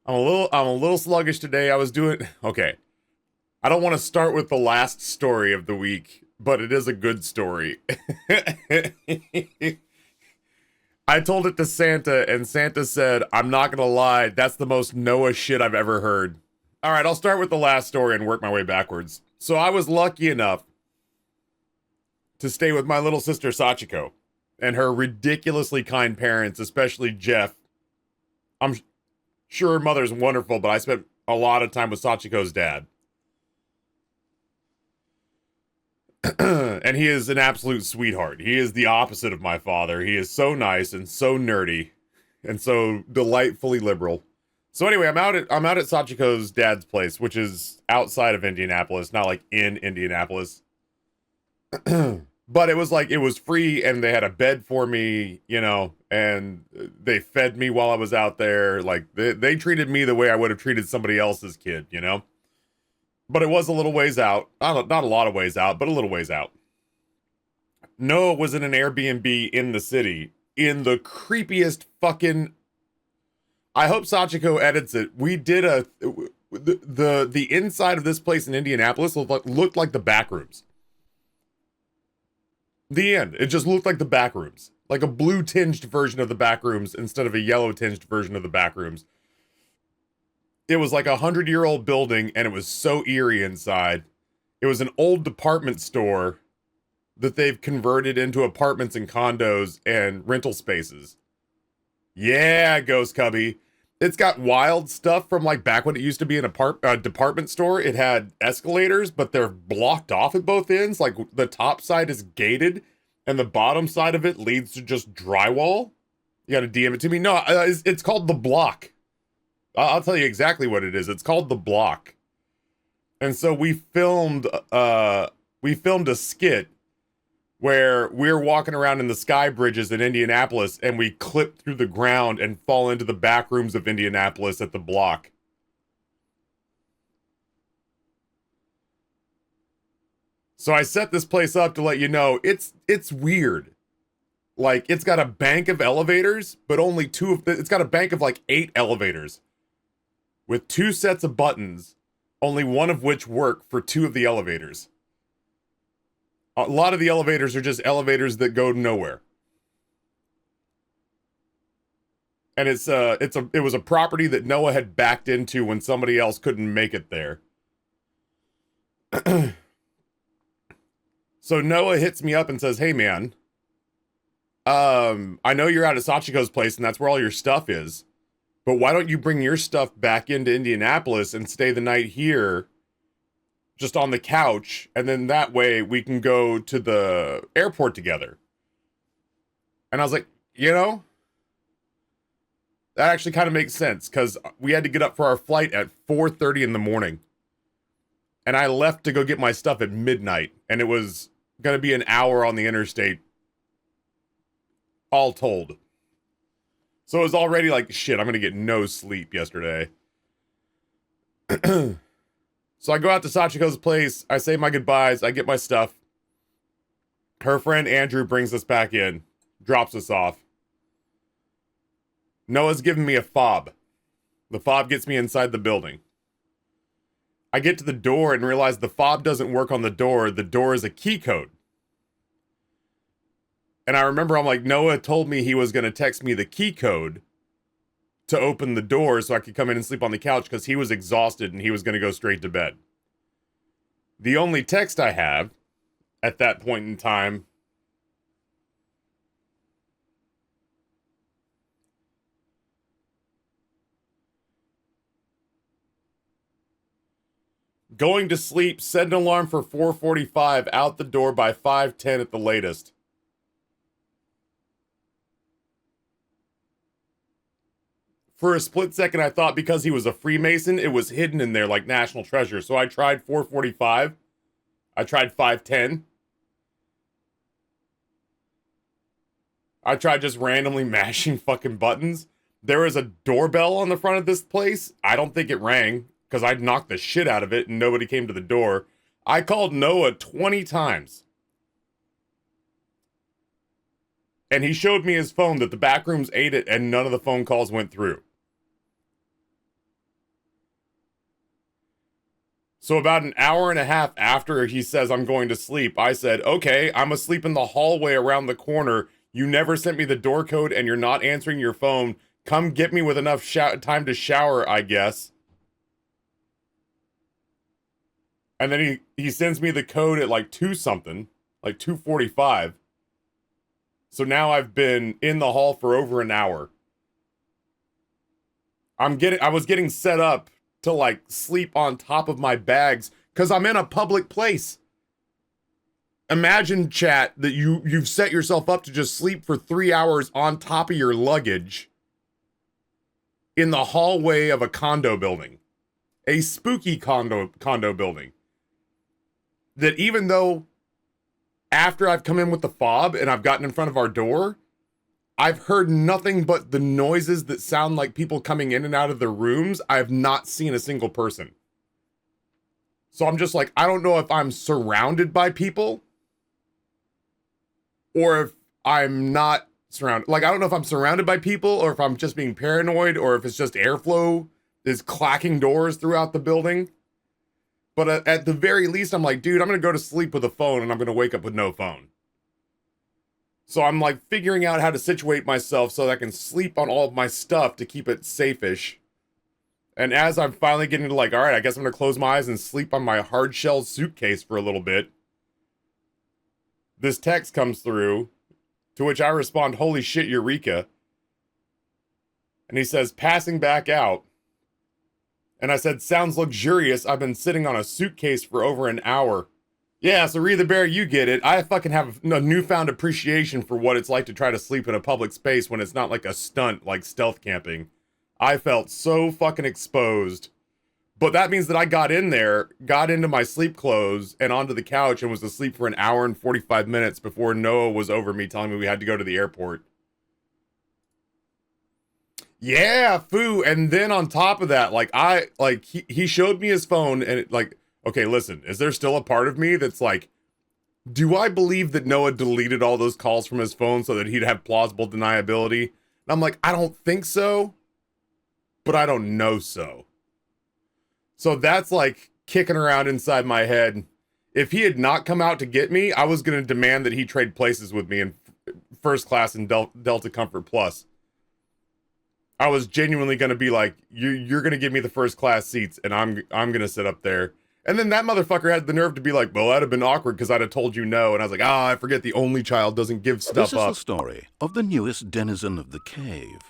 I'm a little sluggish today. Okay. I don't want to start with the last story of the week, but it is a good story. I told it to Santa, and Santa said, I'm not gonna lie, that's the most Noah shit I've ever heard. Alright, I'll start with the last story and work my way backwards. So I was lucky enough to stay with my little sister Sachiko and her ridiculously kind parents, especially Jeff. I'm sure her mother's wonderful, but I spent a lot of time with Sachiko's dad. And he is an absolute sweetheart. He is the opposite of my father. He is so nice and so nerdy and so delightfully liberal. So anyway, I'm out at Sachiko's dad's place, which is outside of Indianapolis, not like in Indianapolis. But it was free and they had a bed for me, and they fed me while I was out there. Like they treated me the way I would have treated somebody else's kid. But it was a little ways out. Not a lot of ways out, but a little ways out. Noah was in an Airbnb in the city, in the creepiest fucking... I hope Sachiko edits it. We did the inside of this place in Indianapolis looked like the back rooms. The end. It just looked like the back rooms. Like a blue tinged version of the back rooms instead of a yellow tinged version of the back rooms. It was like 100-year-old building, and it was so eerie inside. It was an old department store that they've converted into apartments and condos and rental spaces. Yeah, Ghost Cubby. It's got wild stuff from like back when it used to be an department store. It had escalators, but they're blocked off at both ends. Like the top side is gated, and the bottom side of it leads to just drywall. You got to DM it to me. No, it's called The Block. I'll tell you exactly what it is. It's called The Block. And so we filmed a skit where we're walking around in the sky bridges in Indianapolis and we clip through the ground and fall into the back rooms of Indianapolis at The Block. So I set this place up to let you know it's weird. Like it's got a bank of elevators, but only it's got a bank of like 8 elevators. With 2 sets of buttons, only one of which work for 2 of the elevators. A lot of the elevators are just elevators that go nowhere. And it was a property that Noah had backed into when somebody else couldn't make it there. So Noah hits me up and says, "Hey man, I know you're out at Sachiko's place and that's where all your stuff is. But why don't you bring your stuff back into Indianapolis and stay the night here just on the couch, and then that way we can go to the airport together." And I was like, that actually kind of makes sense, because we had to get up for our flight at 4:30 in the morning. And I left to go get my stuff at midnight, and it was going to be an hour on the interstate, all told. So it was already like, shit, I'm going to get no sleep yesterday. So I go out to Sachiko's place. I say my goodbyes. I get my stuff. Her friend Andrew brings us back in. Drops us off. Noah's giving me a fob. The fob gets me inside the building. I get to the door and realize the fob doesn't work on the door. The door is a key code. And I remember I'm like, Noah told me he was going to text me the key code to open the door so I could come in and sleep on the couch because he was exhausted and he was going to go straight to bed. The only text I have at that point in time going to sleep, set an alarm for 4:45, out the door by 5:10 at the latest. For a split second, I thought because he was a Freemason, it was hidden in there like National Treasure. So I tried 4:45. I tried 5:10. I tried just randomly mashing fucking buttons. There was a doorbell on the front of this place. I don't think it rang because I'd knocked the shit out of it and nobody came to the door. I called Noah 20 times. And he showed me his phone that the back rooms ate it and none of the phone calls went through. So about an hour and a half after he says I'm going to sleep, I said, okay, I'm asleep in the hallway around the corner. You never sent me the door code and you're not answering your phone. Come get me with enough time to shower, I guess. And then he sends me the code at like 2 something, like 2:45. So now I've been in the hall for over an hour. I was getting set up to like sleep on top of my bags because I'm in a public place. Imagine, chat, that you've set yourself up to just sleep for 3 hours on top of your luggage in the hallway of a condo building, a spooky condo building. That even though after I've come in with the fob and I've gotten in front of our door, I've heard nothing but the noises that sound like people coming in and out of their rooms. I have not seen a single person. So I'm just like, I don't know if I'm surrounded by people or if I'm not surrounded. Like, I don't know if I'm surrounded by people or if I'm just being paranoid or if it's just airflow is clacking doors throughout the building. But at the very least, I'm like, dude, I'm going to go to sleep with a phone and I'm going to wake up with no phone. So I'm like figuring out how to situate myself so that I can sleep on all of my stuff to keep it safe-ish. And as I'm finally getting to like, all right, I guess I'm going to close my eyes and sleep on my hard shell suitcase for a little bit. This text comes through, to which I respond, holy shit, Eureka. And he says, passing back out. And I said, sounds luxurious. I've been sitting on a suitcase for over an hour. Yeah, so Ree the Bear, you get it. I fucking have a newfound appreciation for what it's like to try to sleep in a public space when it's not like a stunt like stealth camping. I felt so fucking exposed. But that means that I got in there, got into my sleep clothes, and onto the couch and was asleep for an hour and 45 minutes before Noah was over me telling me we had to go to the airport. Yeah, foo. And then on top of that, he showed me his phone and okay, listen, is there still a part of me that's like, do I believe that Noah deleted all those calls from his phone so that he'd have plausible deniability? And I'm like, I don't think so, but I don't know so. So that's like kicking around inside my head. If he had not come out to get me, I was going to demand that he trade places with me in first class in Delta Comfort Plus. I was genuinely going to be like, you're going to give me the first class seats and I'm going to sit up there. And then that motherfucker had the nerve to be like, well, that'd have been awkward because I'd have told you no. And I was like, I forget the only child doesn't give stuff up. This is the story of the newest denizen of the cave.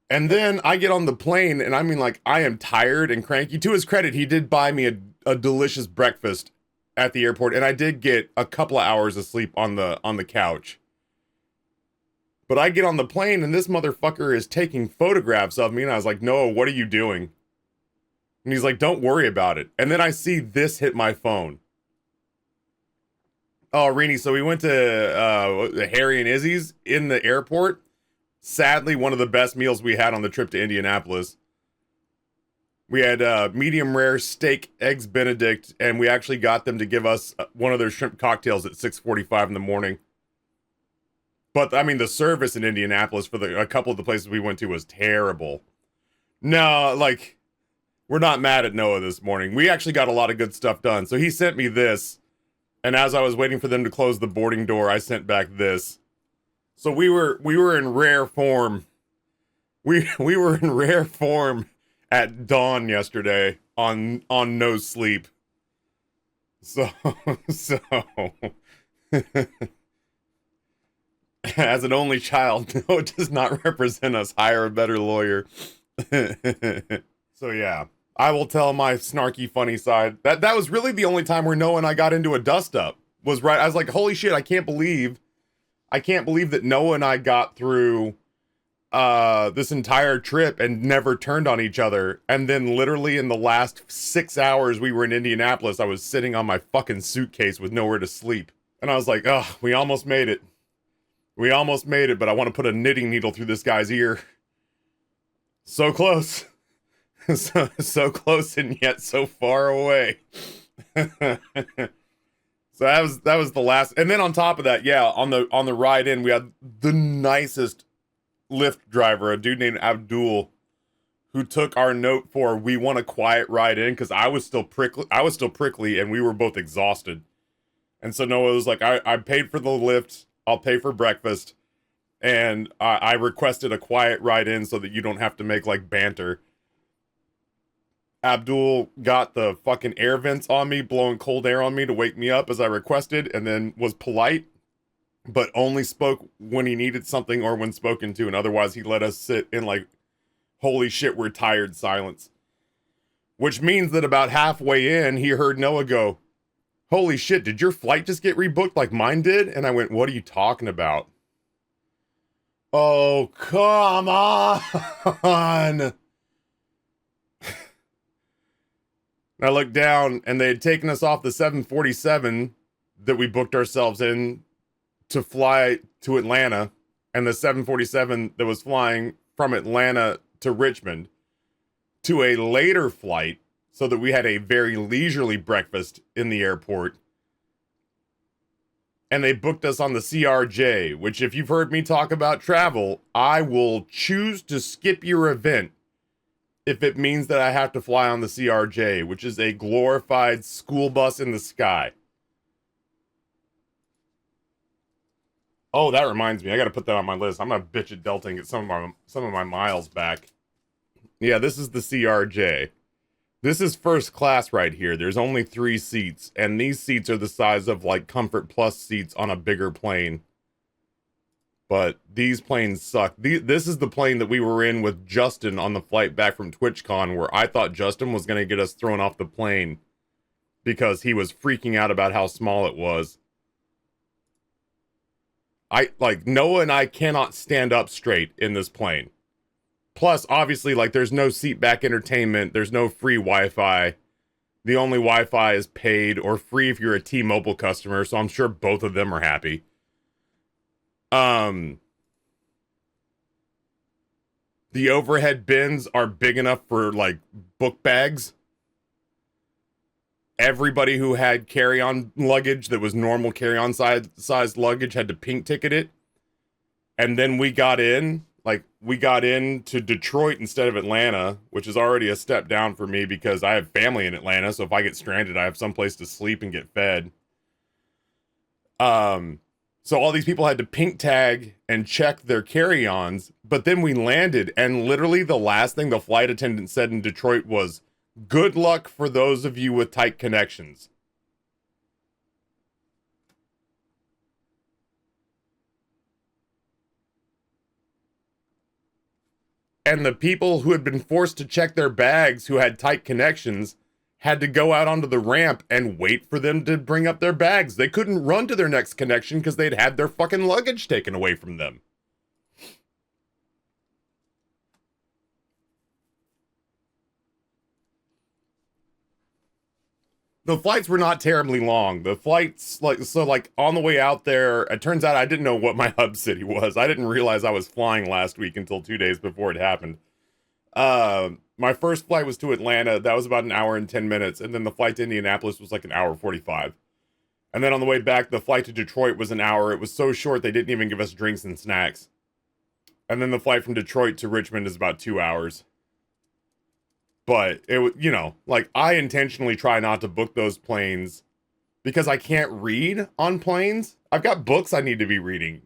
And then I get on the plane and I mean, like, I am tired and cranky. To his credit, he did buy me a delicious breakfast at the airport. And I did get a couple of hours of sleep on the couch. But I get on the plane and this motherfucker is taking photographs of me. And I was like, Noah, what are you doing? And he's like, don't worry about it. And then I see this hit my phone. Oh, Rini, so we went to Harry and Izzy's in the airport. Sadly, one of the best meals we had on the trip to Indianapolis. We had medium rare steak, eggs Benedict, and we actually got them to give us one of their shrimp cocktails at 6:45 in the morning. But, I mean, the service in Indianapolis for a couple of the places we went to was terrible. No, like, we're not mad at Noah this morning. We actually got a lot of good stuff done. So he sent me this, and as I was waiting for them to close the boarding door, I sent back this. So we were in rare form. We were in rare form at dawn yesterday on no sleep. So as an only child, no, it does not represent us. Hire a better lawyer. So yeah, I will tell my snarky, funny side. That was really the only time where Noah and I got into a dust up. Was right. I was like, holy shit, I can't believe that Noah and I got through this entire trip and never turned on each other. And then literally in the last 6 hours we were in Indianapolis, I was sitting on my fucking suitcase with nowhere to sleep. And I was like, oh, we almost made it. We almost made it, but I want to put a knitting needle through this guy's ear. So close. so close and yet so far away. So that was the last. And then on top of that, yeah, on the ride in, we had the nicest Lyft driver, a dude named Abdul, who took our note for we want a quiet ride in because I was still prickly and we were both exhausted. And so Noah was like, I paid for the lift, I'll pay for breakfast, and I requested a quiet ride in so that you don't have to make like banter. Abdul got the fucking air vents on me, blowing cold air on me to wake me up as I requested, and then was polite, but only spoke when he needed something or when spoken to, and otherwise he let us sit in like, holy shit, we're tired silence. Which means that about halfway in, he heard Noah go, holy shit, did your flight just get rebooked like mine did? And I went, what are you talking about? Oh, come on. I looked down and they had taken us off the 747 that we booked ourselves in to fly to Atlanta, and the 747 that was flying from Atlanta to Richmond to a later flight so that we had a very leisurely breakfast in the airport. And they booked us on the CRJ, which if you've heard me talk about travel, I will choose to skip your event if it means that I have to fly on the CRJ, which is a glorified school bus in the sky. Oh, that reminds me. I got to put that on my list. I'm going to bitch at Delta and get some of my miles back. Yeah, this is the CRJ. This is first class right here. There's only 3 seats, and these seats are the size of like Comfort Plus seats on a bigger plane. But these planes suck. This is the plane that we were in with Justin on the flight back from TwitchCon, where I thought Justin was going to get us thrown off the plane because he was freaking out about how small it was. Noah and I cannot stand up straight in this plane. Plus, obviously, like, there's no seat back entertainment. There's no free Wi-Fi. The only Wi-Fi is paid or free if you're a T-Mobile customer, so I'm sure both of them are happy. The overhead bins are big enough for, like, book bags. Everybody who had carry-on luggage that was normal carry-on sized luggage had to pink ticket it. And then we got in to Detroit instead of Atlanta, which is already a step down for me because I have family in Atlanta, so if I get stranded, I have someplace to sleep and get fed. So all these people had to pink tag and check their carry-ons, but then we landed, and literally the last thing the flight attendant said in Detroit was, good luck for those of you with tight connections. And the people who had been forced to check their bags who had tight connections had to go out onto the ramp and wait for them to bring up their bags. They couldn't run to their next connection because they'd had their fucking luggage taken away from them. The flights were not terribly long. The flights, on the way out there, it turns out I didn't know what my hub city was. I didn't realize I was flying last week until 2 days before it happened. My first flight was to Atlanta. That was about an hour and 10 minutes. And then the flight to Indianapolis was like an hour 45. And then on the way back, the flight to Detroit was an hour. It was so short, they didn't even give us drinks and snacks. And then the flight from Detroit to Richmond is about 2 hours. But it was, I intentionally try not to book those planes because I can't read on planes. I've got books I need to be reading,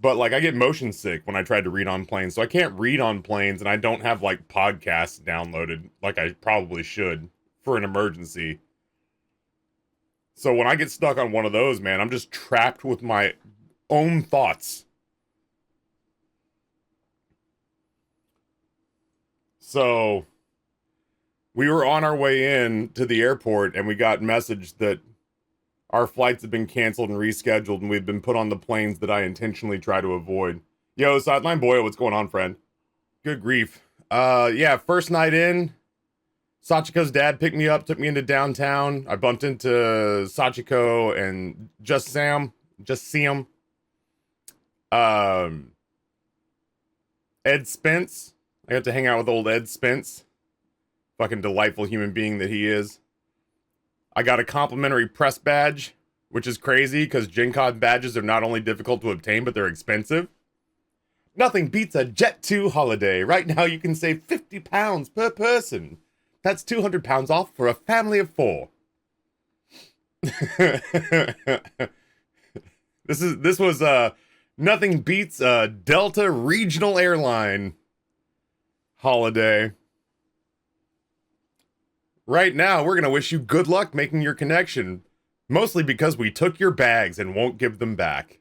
But I get motion sick when I try to read on planes. So I can't read on planes, and I don't have podcasts downloaded like I probably should for an emergency. So when I get stuck on one of those, man, I'm just trapped with my own thoughts. So we were on our way in to the airport, and we got message that our flights have been canceled and rescheduled, and we've been put on the planes that I intentionally try to avoid. Yo, Sideline Boyle, what's going on, friend? Good grief. Yeah, first night in, Sachiko's dad picked me up, took me into downtown. I bumped into Sachiko and Just see him. Ed Spence. I got to hang out with old Ed Spence. Fucking delightful human being that he is. I got a complimentary press badge, which is crazy because GenCon badges are not only difficult to obtain, but they're expensive. Nothing beats a Jet2 holiday. Right now you can save 50 pounds per person. That's 200 pounds off for a family of 4. This was nothing beats a Delta regional airline holiday. Right now, we're going to wish you good luck making your connection, mostly because we took your bags and won't give them back.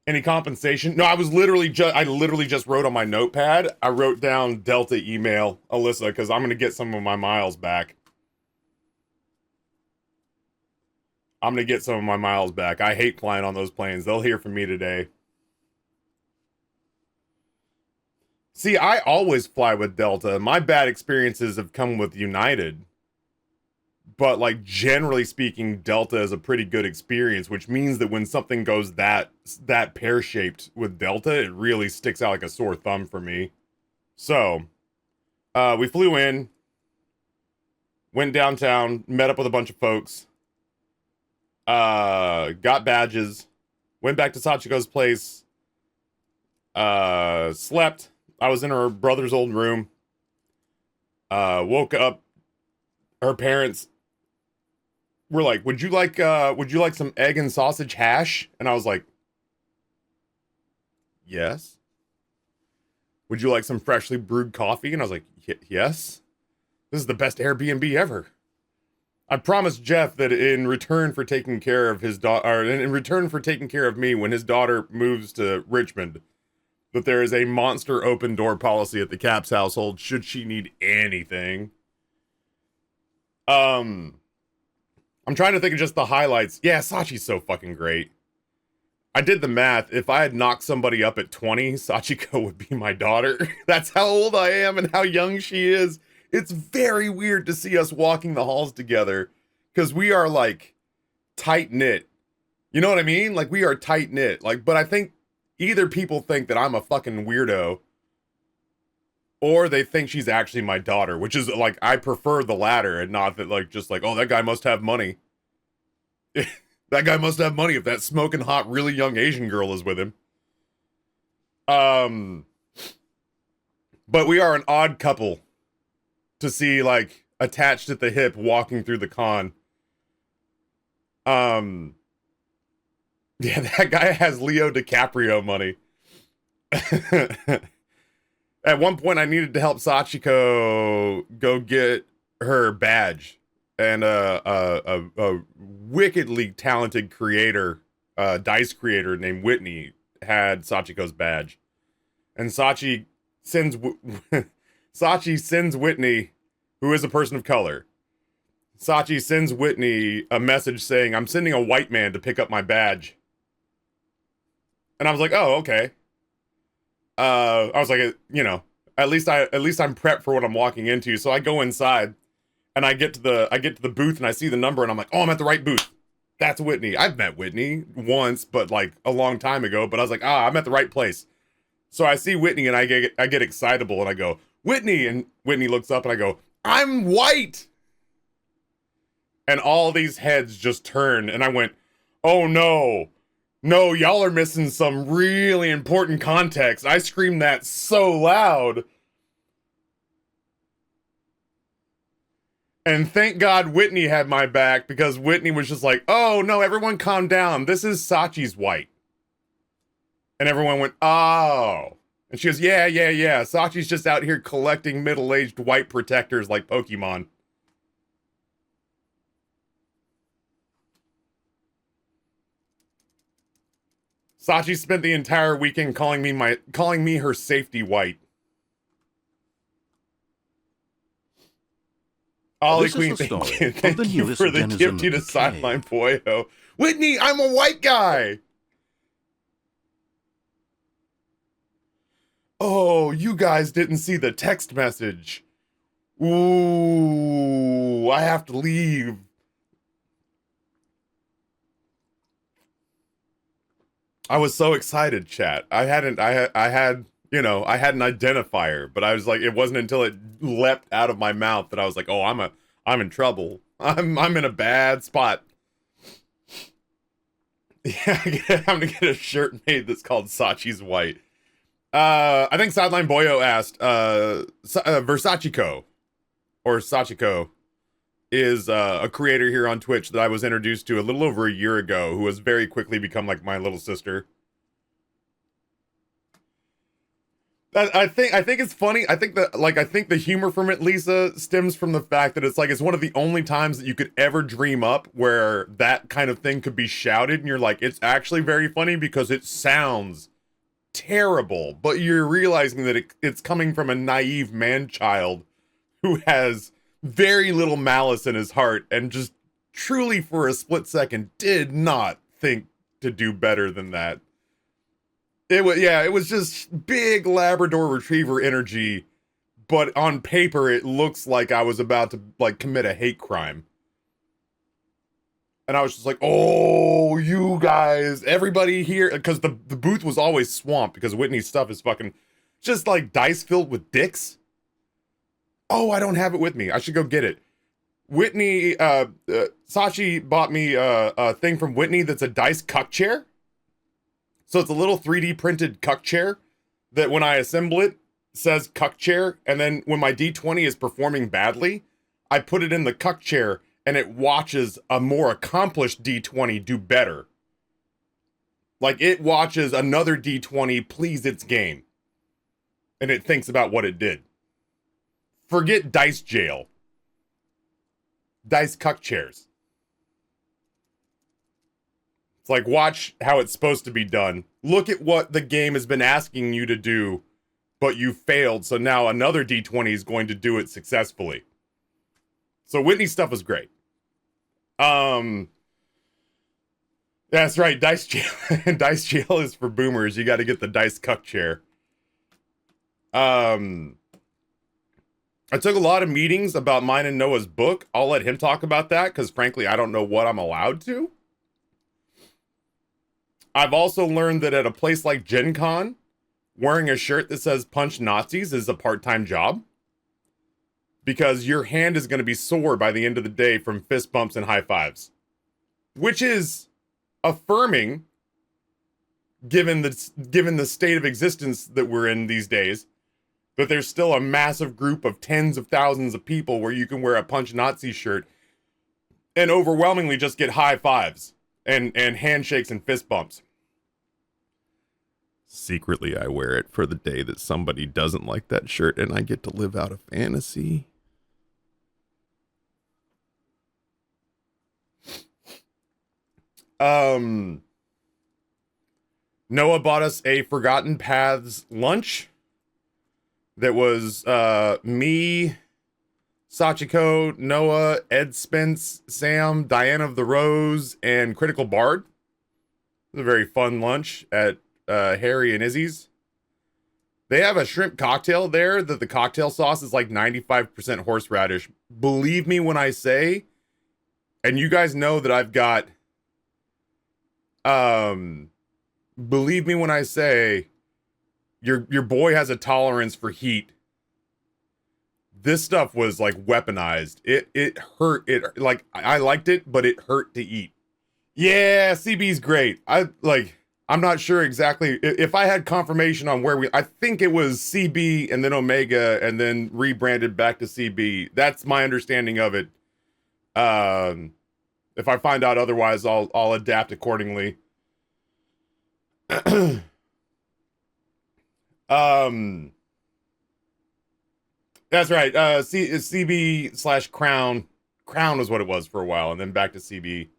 Any compensation? No, I literally just wrote on my notepad. I wrote down Delta email Alyssa because I'm going to get some of my miles back. I hate flying on those planes. They'll hear from me today. See, I always fly with Delta. My bad experiences have come with United. But, like, generally speaking, Delta is a pretty good experience, which means that when something goes that pear-shaped with Delta, it really sticks out like a sore thumb for me. So, we flew in, went downtown, met up with a bunch of folks, got badges, went back to Sachiko's place, slept. I was in her brother's old room. Woke up. Her parents were like, would you like some egg and sausage hash? And I was like, yes. Would you like some freshly brewed coffee? And I was like, yes. This is the best Airbnb ever. I promised Jeff that in return for taking care of his daughter, in return for taking care of me when his daughter moves to Richmond, that there is a monster open door policy at the Caps household should she need anything. I'm trying to think of just the highlights. Yeah, Sachi's so fucking great. I did the math. If I had knocked somebody up at 20, Sachiko would be my daughter. That's how old I am and how young she is. It's very weird to see us walking the halls together because we are like tight knit. You know what I mean? Like we are tight knit. Like, but I think either people think that I'm a fucking weirdo or they think she's actually my daughter, which is like, I prefer the latter and not that like, just like, oh, that guy must have money. That guy must have money if that smoking hot, really young Asian girl is with him. But we are an odd couple to see like attached at the hip walking through the con. Yeah, that guy has Leo DiCaprio money. At one point, I needed to help Sachiko go get her badge. And a wickedly talented creator, dice creator named Whitney had Sachiko's badge. And Sachi sends Whitney, who is a person of color. Sachi sends Whitney a message saying, I'm sending a white man to pick up my badge. And I was like, oh, okay. I was like, you know, at least I'm prepped for what I'm walking into. So I go inside and I get to the booth and I see the number and I'm like, oh, I'm at the right booth. That's Whitney. I've met Whitney once, but like a long time ago, but I was like, I'm at the right place. So I see Whitney and I get excitable and I go, Whitney, and Whitney looks up and I go, I'm white. And all these heads just turned and I went, oh no. No, y'all are missing some really important context. I screamed that so loud. And thank God Whitney had my back because Whitney was just like, oh no, everyone calm down. This is Sachi's white. And everyone went, oh. And she goes, yeah. Sachi's just out here collecting middle-aged white protectors like Pokemon. Sachi spent the entire weekend calling me her safety white. Ollie Queen, thank you for the gift you to sideline boyo. Whitney, I'm a white guy. Oh, you guys didn't see the text message. Ooh, I have to leave. I was so excited, chat. I had an identifier, but I was like, it wasn't until it leapt out of my mouth that I was like, oh, I'm in trouble. I'm in a bad spot. Yeah, I'm gonna get a shirt made that's called Sachi's White. I think Sideline Boyo asked, Versachiko, or Sachiko, is a creator here on Twitch that I was introduced to a little over a year ago, who has very quickly become like my little sister. I think it's funny. I think the humor from it, Lisa, stems from the fact that it's one of the only times that you could ever dream up where that kind of thing could be shouted, and you're like, it's actually very funny because it sounds terrible, but you're realizing that it's coming from a naive man-child who has very little malice in his heart and just truly for a split second did not think to do better than that. It was just big Labrador Retriever energy, but on paper it looks like I was about to like commit a hate crime. And I was just like, oh, you guys, everybody here, because the booth was always swamped because Whitney's stuff is fucking just like dice filled with dicks. Oh, I don't have it with me. I should go get it. Whitney, Sachi bought me a thing from Whitney that's a dice cuck chair. So it's a little 3D printed cuck chair that when I assemble it says cuck chair. And then when my D20 is performing badly, I put it in the cuck chair and it watches a more accomplished D20 do better. Like it watches another D20 please its game. And it thinks about what it did. Forget dice jail. Dice cuck chairs. It's like, watch how it's supposed to be done. Look at what the game has been asking you to do, but you failed, so now another D20 is going to do it successfully. So Whitney's stuff is great. That's right, dice jail. Dice jail is for boomers. You got to get the dice cuck chair. I took a lot of meetings about mine and Noah's book. I'll let him talk about that, because frankly, I don't know what I'm allowed to. I've also learned that at a place like GenCon, wearing a shirt that says punch Nazis is a part-time job. Because your hand is going to be sore by the end of the day from fist bumps and high fives. Which is affirming, given the state of existence that we're in these days, that there's still a massive group of tens of thousands of people where you can wear a punch Nazi shirt and overwhelmingly just get high fives and handshakes and fist bumps. Secretly, I wear it for the day that somebody doesn't like that shirt and I get to live out a fantasy. Noah bought us a Forgotten Paths lunch that was me, Sachiko, Noah, Ed Spence, Sam, Diana of the Rose, and Critical Bard. It was a very fun lunch at Harry and Izzy's. They have a shrimp cocktail there that the cocktail sauce is like 95% horseradish. Believe me when I say, and you guys know that I've got believe me when I say your boy has a tolerance for heat. This stuff was like weaponized. It hurt. It like I liked it, but it hurt to eat. Yeah, CB's great. I'm not sure exactly if I had confirmation on where I think it was CB and then Omega and then rebranded back to CB. That's my understanding of it. If I find out otherwise, I'll adapt accordingly. That's right. CB/Crown. Crown was what it was for a while, and then back to CB.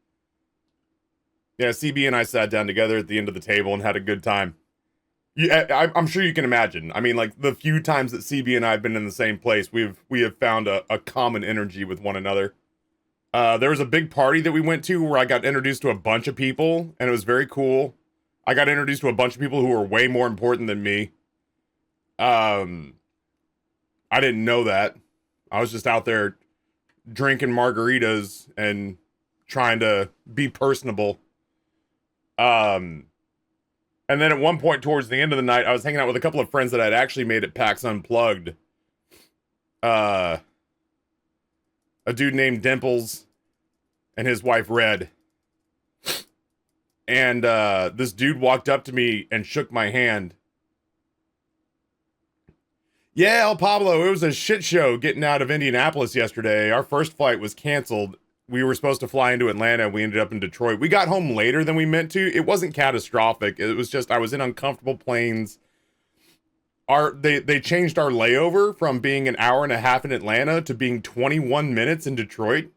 Yeah, CB and I sat down together at the end of the table and had a good time. I'm sure you can imagine. I mean, like the few times that CB and I have been in the same place, we have found a common energy with one another. There was a big party that we went to where I got introduced to a bunch of people, and it was very cool. I got introduced to a bunch of people who were way more important than me. I didn't know that. I was just out there drinking margaritas and trying to be personable. And then at one point towards the end of the night, I was hanging out with a couple of friends that I'd actually made at PAX Unplugged. A dude named Dimples and his wife Red. and this dude walked up to me and shook my hand. Yeah, El Pablo, it was a shit show getting out of Indianapolis yesterday. Our first flight was canceled. We were supposed to fly into Atlanta. We ended up in Detroit. We got home later than we meant to. It wasn't catastrophic. It was just I was in uncomfortable planes. They changed our layover from being an hour and a half in Atlanta to being 21 minutes in Detroit.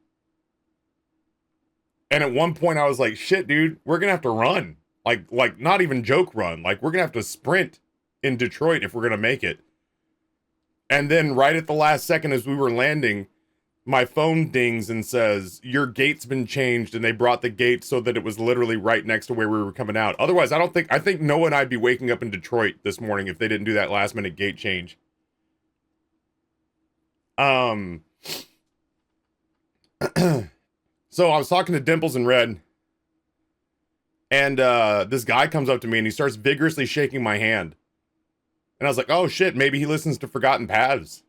And at one point I was like, shit, dude, we're going to have to run. Like not even joke run. Like we're going to have to sprint in Detroit if we're going to make it. And then right at the last second as we were landing, my phone dings and says, your gate's been changed, and they brought the gate so that it was literally right next to where we were coming out. Otherwise, I think Noah and I'd be waking up in Detroit this morning if they didn't do that last minute gate change. So I was talking to Dimples and Red, and this guy comes up to me and he starts vigorously shaking my hand. And I was like, oh shit, maybe he listens to Forgotten Paths.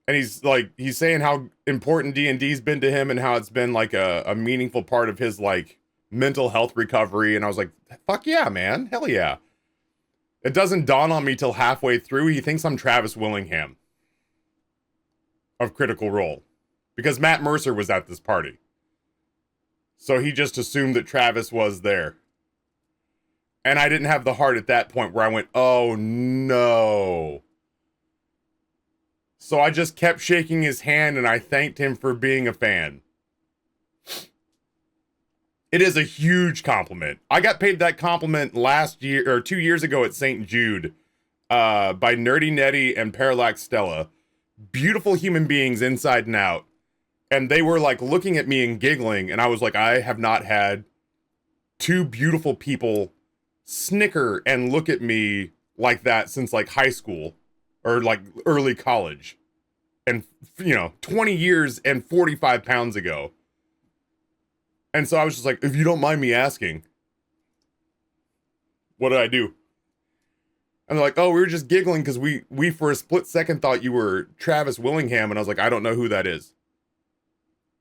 And he's saying how important D&D's been to him and how it's been like a meaningful part of his like mental health recovery. And I was like, fuck yeah, man. Hell yeah. It doesn't dawn on me till halfway through. He thinks I'm Travis Willingham of Critical Role because Matt Mercer was at this party. So he just assumed that Travis was there. And I didn't have the heart at that point where I went, oh no. So I just kept shaking his hand and I thanked him for being a fan. It is a huge compliment. I got paid that compliment last year or 2 years ago at St. Jude by Nerdy Netty and Parallax Stella. Beautiful human beings inside and out. And they were like looking at me and giggling. And I was like, I have not had two beautiful people snicker and look at me like that since like high school or like early college, and 20 years and 45 pounds ago. And so I was just like, if you don't mind me asking, what did I do? And they're like, oh, we were just giggling because we for a split second thought you were Travis Willingham. And I was like, I don't know who that is.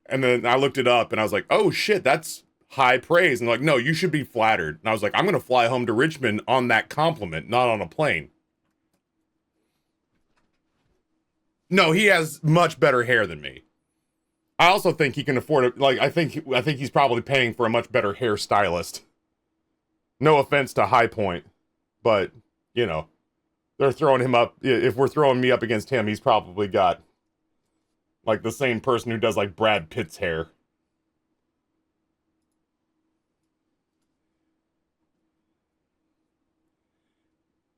And then I looked it up and I was like, oh shit, that's high praise. And like, no, you should be flattered. And I was like, I'm going to fly home to Richmond on that compliment, not on a plane. No, he has much better hair than me. I also think he can afford it. Like, I think he's probably paying for a much better hairstylist. No offense to High Point, but they're throwing him up. If we're throwing me up against him, he's probably got like the same person who does like Brad Pitt's hair.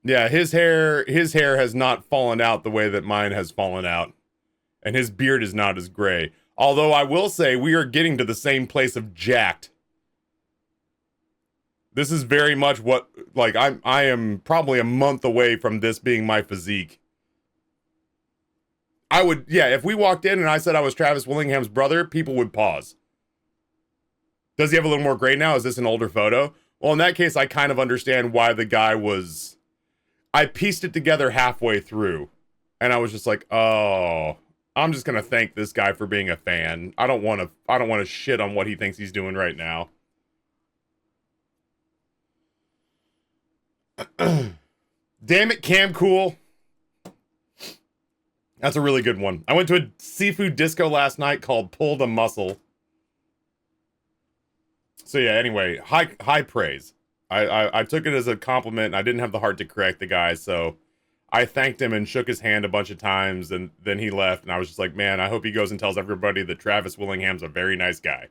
Yeah, his hair has not fallen out the way that mine has fallen out. And his beard is not as gray. Although I will say we are getting to the same place of jacked. This is very much what, like, I am probably a month away from this being my physique. If we walked in and I said I was Travis Willingham's brother, people would pause. Does he have a little more gray now? Is this an older photo? Well, in that case, I kind of understand why the guy was... I pieced it together halfway through. And I was just like, oh, I'm just going to thank this guy for being a fan. I don't want to shit on what he thinks he's doing right now. Damn it, Cam Cool. That's a really good one. I went to a seafood disco last night called Pull the Muscle. So yeah, anyway, high praise. I took it as a compliment. I didn't have the heart to correct the guy, so I thanked him and shook his hand a bunch of times, and then he left, and I was just like, man, I hope he goes and tells everybody that Travis Willingham's a very nice guy.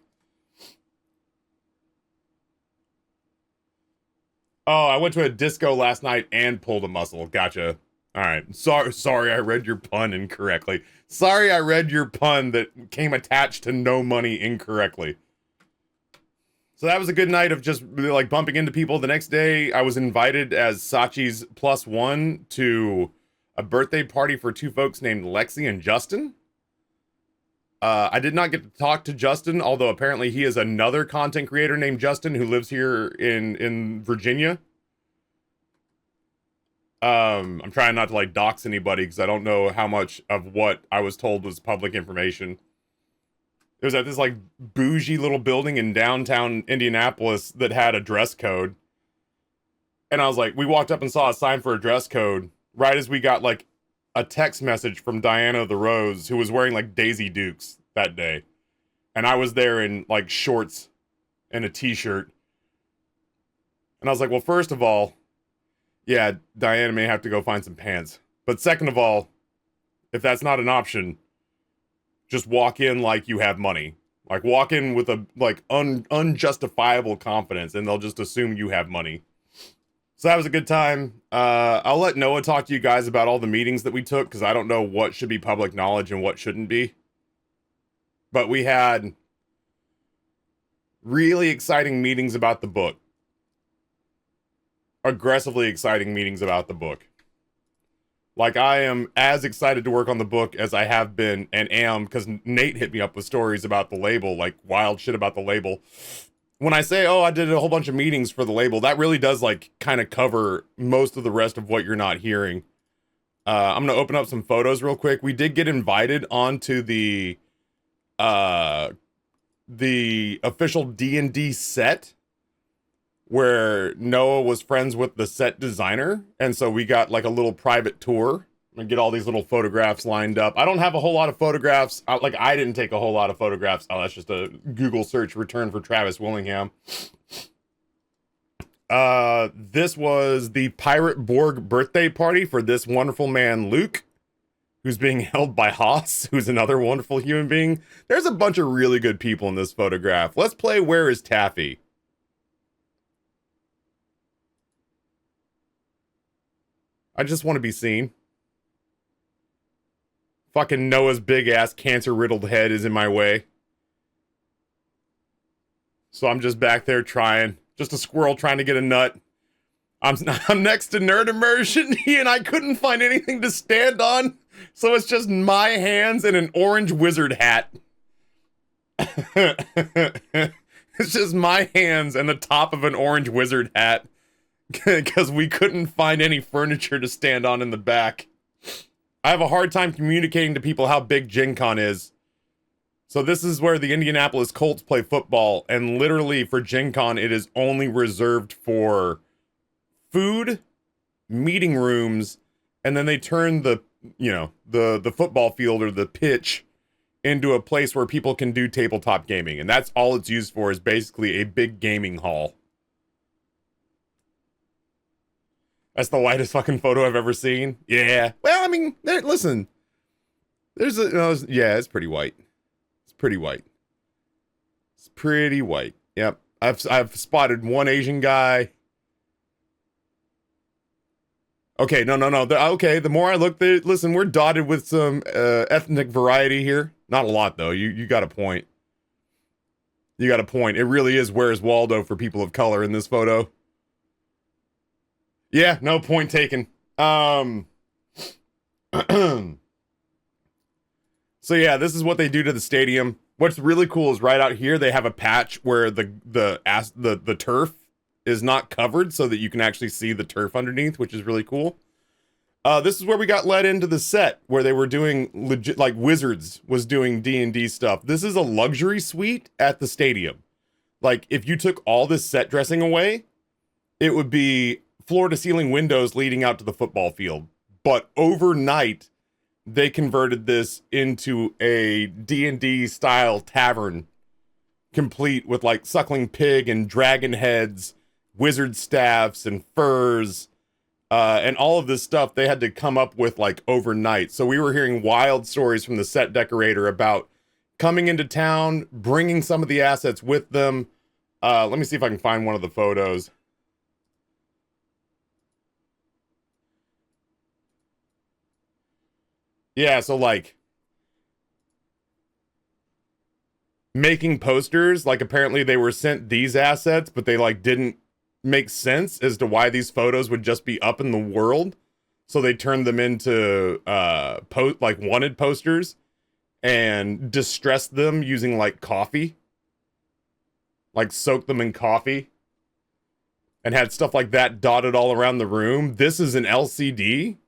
Oh, I went to a disco last night and pulled a muscle. Gotcha. All right. Sorry, I read your pun incorrectly. Sorry, I read your pun that came attached to no money incorrectly. So that was a good night of just like bumping into people. The next day, I was invited as Sachi's +1 to a birthday party for two folks named Lexi and Justin. I did not get to talk to Justin, although apparently he is another content creator named Justin who lives here in Virginia. I'm trying not to like dox anybody because I don't know how much of what I was told was public information. It was at this like bougie little building in downtown Indianapolis that had a dress code. And I was like, we walked up and saw a sign for a dress code right as we got like a text message from Diana the Rose, who was wearing like Daisy Dukes that day. And I was there in like shorts and a t-shirt. And I was like, well, first of all, yeah, Diana may have to go find some pants. But second of all, if that's not an option, just walk in like you have money. Like walk in with a like unjustifiable confidence and they'll just assume you have money. So that was a good time. I'll let Noah talk to you guys about all the meetings that we took because I don't know what should be public knowledge and what shouldn't be. But we had really exciting meetings about the book. Aggressively exciting meetings about the book. Like, I am as excited to work on the book as I have been and am, because Nate hit me up with stories about the label, like wild shit about the label. When I say, oh, I did a whole bunch of meetings for the label, that really does, like, kind of cover most of the rest of what you're not hearing. I'm going to open up some photos real quick. We did get invited onto the official D&D set, where Noah was friends with the set designer, and so we got like a little private tour and get all these little photographs lined up. I don't have a whole lot of photographs. I didn't take a whole lot of photographs. Oh, that's just a Google search return for Travis Willingham. This was the Pirate Borg birthday party for this wonderful man, Luke, who's being held by Haas, who's another wonderful human being. There's a bunch of really good people in this photograph. Let's play Where is Taffy? I just want to be seen. Fucking Noah's big ass cancer-riddled head is in my way. So I'm just back there trying. Just a squirrel trying to get a nut. I'm next to Nerd Immersion, and I couldn't find anything to stand on. So it's just my hands and an orange wizard hat. It's just my hands and the top of an orange wizard hat. Because we couldn't find any furniture to stand on in the back. I have a hard time communicating to people how big GenCon is. So this is where the Indianapolis Colts play football, and literally for GenCon, it is only reserved for food, meeting rooms, and then they turn the football field or the pitch into a place where people can do tabletop gaming, and that's all it's used for, is basically a big gaming hall. That's the whitest fucking photo I've ever seen. Yeah. Well, I mean, listen. There's yeah, it's pretty white. It's pretty white. It's pretty white. Yep. I've spotted one Asian guy. Okay, no. Okay, the more I look, listen, we're dotted with some ethnic variety here. Not a lot, though. You got a point. You got a point. It really is Where's Waldo for people of color in this photo. Yeah, no, point taken. So yeah, this is what they do to the stadium. What's really cool is right out here they have a patch where the turf is not covered so that you can actually see the turf underneath, which is really cool. This is where we got led into the set where they were doing legit, like Wizards was doing D&D stuff. This is a luxury suite at the stadium. Like if you took all this set dressing away, it would be floor to ceiling windows leading out to the football field. But overnight, they converted this into a D&D style tavern, complete with like suckling pig and dragon heads, wizard staffs and furs, and all of this stuff they had to come up with like overnight. So we were hearing wild stories from the set decorator about coming into town, bringing some of the assets with them. Let me see if I can find one of the photos. Yeah, so like making posters, like apparently they were sent these assets, but they like didn't make sense as to why these photos would just be up in the world. So they turned them into like wanted posters and distressed them using like coffee. Like soaked them in coffee and had stuff like that dotted all around the room. This is an LCD.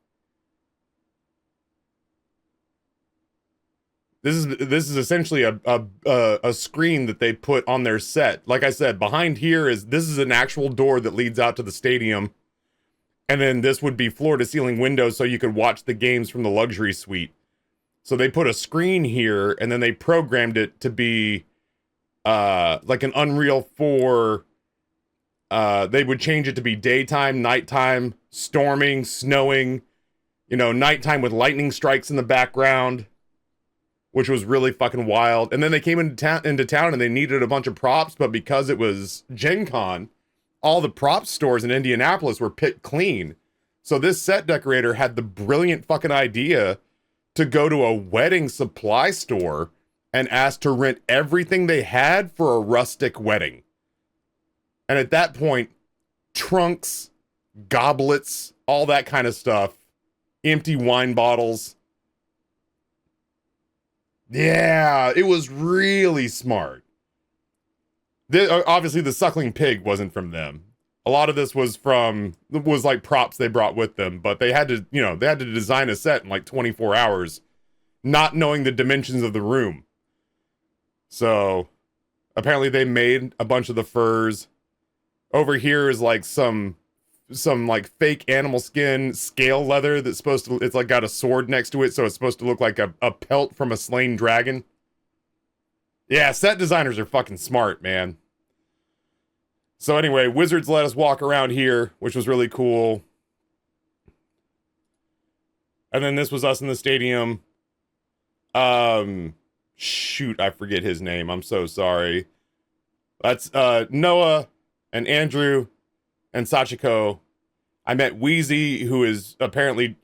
This is essentially a screen that they put on their set. Like I said, behind here this is an actual door that leads out to the stadium, and then this would be floor to ceiling windows so you could watch the games from the luxury suite. So they put a screen here, and then they programmed it to be like an Unreal 4. They would change it to be daytime, nighttime, storming, snowing, nighttime with lightning strikes in the background, which was really fucking wild. And then they came into town and they needed a bunch of props, but because it was Gen Con, all the prop stores in Indianapolis were picked clean. So this set decorator had the brilliant fucking idea to go to a wedding supply store and ask to rent everything they had for a rustic wedding. And at that point, trunks, goblets, all that kind of stuff, empty wine bottles. Yeah, it was really smart. Obviously, the suckling pig wasn't from them. A lot of this was like props they brought with them, but they had to, they had to design a set in like 24 hours, not knowing the dimensions of the room. So apparently they made a bunch of the furs. Over here is like some like fake animal skin scale leather that's supposed to, it's like got a sword next to it, so it's supposed to look like a pelt from a slain dragon. Yeah, set designers are fucking smart, man. So anyway, Wizards let us walk around here, which was really cool. And then this was us in the stadium. Shoot, I forget his name. I'm so sorry. That's Noah and Andrew and Sachiko. I met Wheezy, who is apparently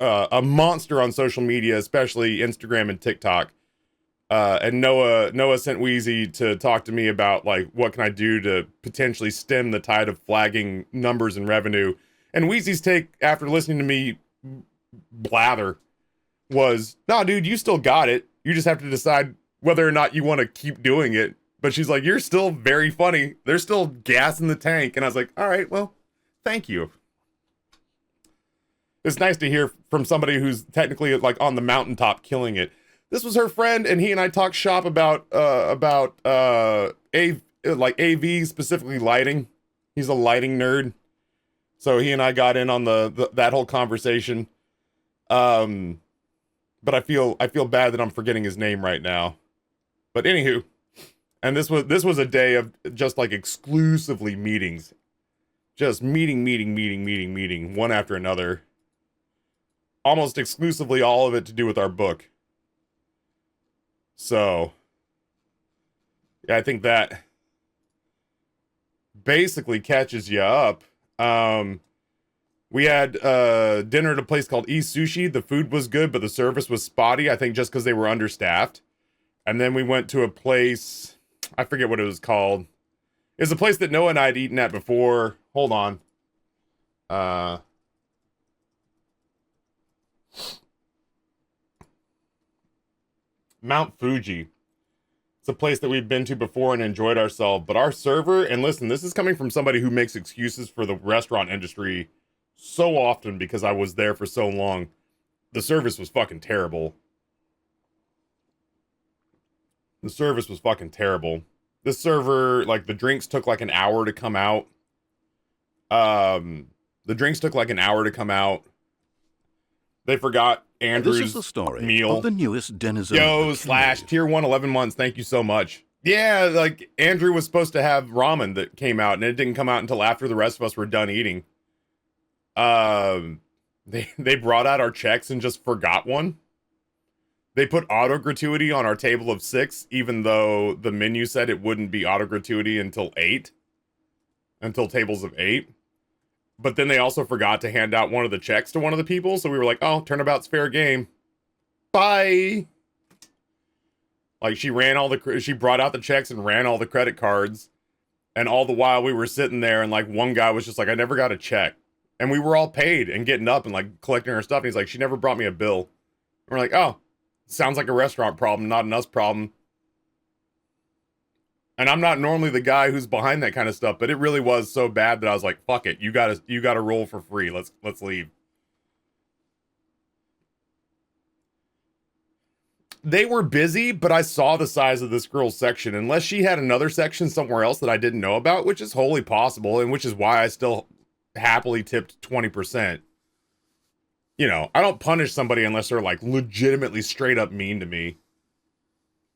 a monster on social media, especially Instagram and TikTok. And Noah sent Wheezy to talk to me about like what can I do to potentially stem the tide of flagging numbers and revenue. And Wheezy's take after listening to me blather was, "Nah, dude, you still got it. You just have to decide whether or not you want to keep doing it." But she's like, "You're still very funny. There's still gas in the tank." And I was like, "All right, well, thank you." It's nice to hear from somebody who's technically like on the mountaintop killing it. This was her friend, and he and I talked shop about AV, specifically lighting. He's a lighting nerd, so he and I got in on that whole conversation. But I feel bad that I'm forgetting his name right now. But anywho, and this was a day of just like exclusively meetings, just meeting, one after another. Almost exclusively all of it to do with our book. So, yeah, I think that basically catches you up. We had dinner at a place called East Sushi. The food was good, but the service was spotty, I think just because they were understaffed. And then we went to a place, I forget what it was called. It's a place that Noah and I had eaten at before. Hold on. Mount Fuji. It's a place that we've been to before and enjoyed ourselves, but our server, and listen, this is coming from somebody who makes excuses for the restaurant industry so often because I was there for so long. The service was fucking terrible. The service was fucking terrible. This server, like, the drinks took like an hour to come out. The drinks took like an hour to come out. They forgot Andrew's This is the story meal. of the newest denizen. Yo, slash tier 1 11 months. Thank you so much. Yeah, like Andrew was supposed to have ramen that came out, and it didn't come out until after the rest of us were done eating. They brought out our checks and just forgot one. They put auto gratuity on our table of 6, even though the menu said it wouldn't be auto gratuity until 8. Until tables of 8. But then they also forgot to hand out one of the checks to one of the people, so we were like, oh, turnabout's fair game. Bye! Like, she brought out the checks and ran all the credit cards, and all the while we were sitting there, and, like, one guy was just like, I never got a check. And we were all paid and getting up and, like, collecting our stuff, and he's like, she never brought me a bill. And we're like, oh, sounds like a restaurant problem, not an us problem. And I'm not normally the guy who's behind that kind of stuff, but it really was so bad that I was like, fuck it, you gotta roll for free. Let's leave. they were busy, but I saw the size of this girl's section. Unless she had another section somewhere else that I didn't know about, which is wholly possible, and which is why I still happily tipped 20%. You know, I don't punish somebody unless they're like legitimately straight up mean to me.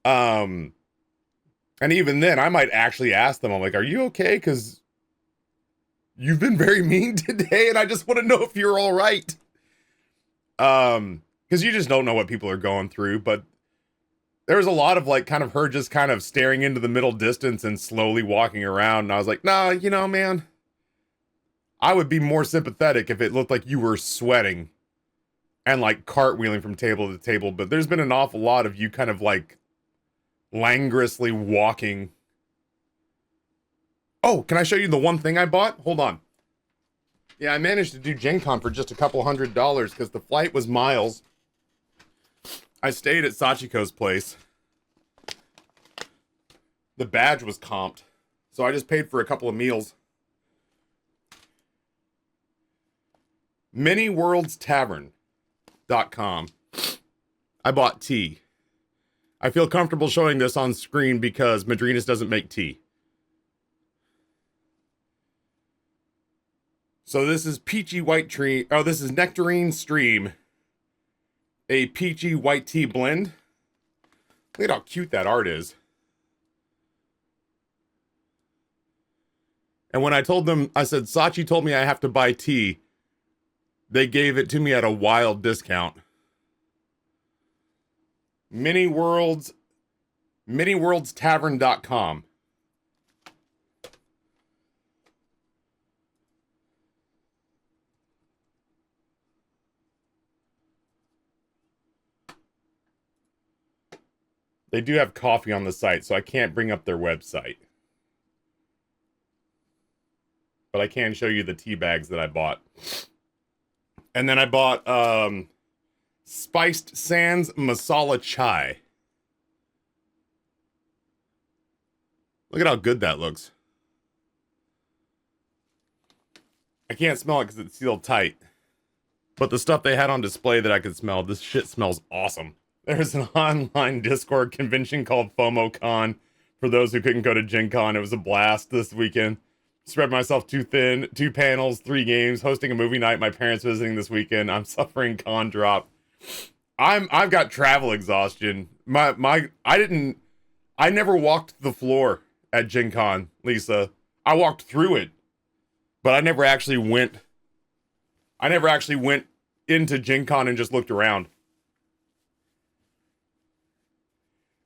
And even then, I might actually ask them, I'm like, are you okay? Because you've been very mean today, and I just want to know if you're all right. Because you just don't know what people are going through, but there was a lot of like kind of her just kind of staring into the middle distance and slowly walking around. And I was like, nah, you know, man, I would be more sympathetic if it looked like you were sweating and like cartwheeling from table to table. But there's been an awful lot of you kind of like languorously walking. Oh, can I show you the one thing I bought? Hold on. Yeah, I managed to do GenCon for just a couple $100 because the flight was miles. I stayed at Sachiko's place. The badge was comped, so I just paid for a couple of meals. ManyWorldsTavern.com. I bought tea. I feel comfortable showing this on screen because Madrinas doesn't make tea. So this is peachy white tree. Oh, this is Nectarine Stream. A peachy white tea blend. Look at how cute that art is. And when I told them, I said, Sachi told me I have to buy tea. They gave it to me at a wild discount. ManyWorldstavern.com. They do have coffee on the site, so I can't bring up their website. But I can show you the tea bags that I bought. And then I bought Spiced Sands Masala Chai. Look at how good that looks. I can't smell it because it's sealed tight. But the stuff they had on display that I could smell, this shit smells awesome. There's an online Discord convention called FOMOCon for those who couldn't go to Gen Con. It was a blast this weekend. Spread myself too thin, 2 panels, 3 games, hosting a movie night, my parents visiting this weekend. I'm suffering con drop. I've got travel exhaustion. I never walked the floor at Gen Con, Lisa. I walked through it, but I never actually went into Gen Con and just looked around.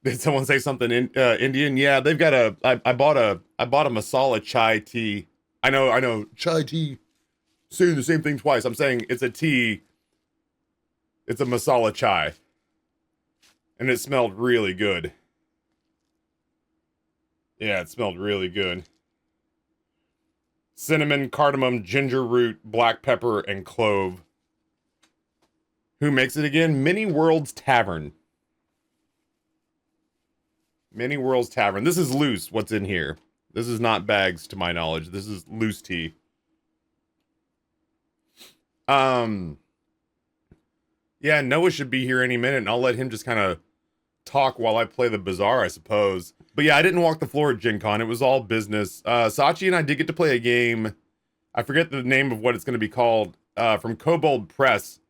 Did someone say something in Indian? Yeah, they've got I bought a masala chai tea. I know chai tea. Saying the same thing twice. I'm saying it's a tea. It's a masala chai. And it smelled really good. Yeah, it smelled really good. Cinnamon, cardamom, ginger root, black pepper, and clove. Who makes it again? Many Worlds Tavern. Many Worlds Tavern. This is loose, what's in here. This is not bags, to my knowledge. This is loose tea. Yeah, Noah should be here any minute, and I'll let him just kind of talk while I play the Bazaar, I suppose. But yeah, I didn't walk the floor at Gen Con. It was all business. Sachi and I did get to play a game. I forget the name of what it's going to be called. From Kobold Press,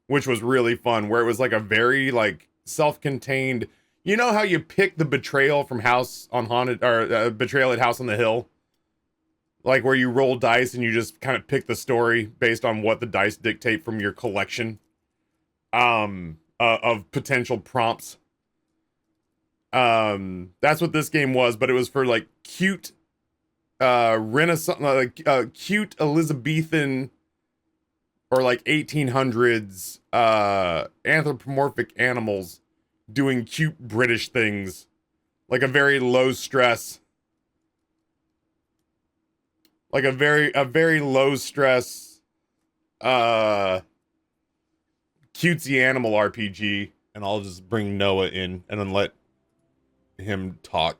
which was really fun, where it was like a very like self-contained... You know how you pick the betrayal from House on Haunted, or betrayal at House on the Hill? Like where you roll dice and you just kind of pick the story based on what the dice dictate from your collection of potential prompts. That's what this game was, but it was for like cute Renaissance, cute Elizabethan or like 1800s anthropomorphic animals doing cute British things, like a very low stress, like a very low stress, cutesy animal RPG. And I'll just bring Noah in and then let him talk.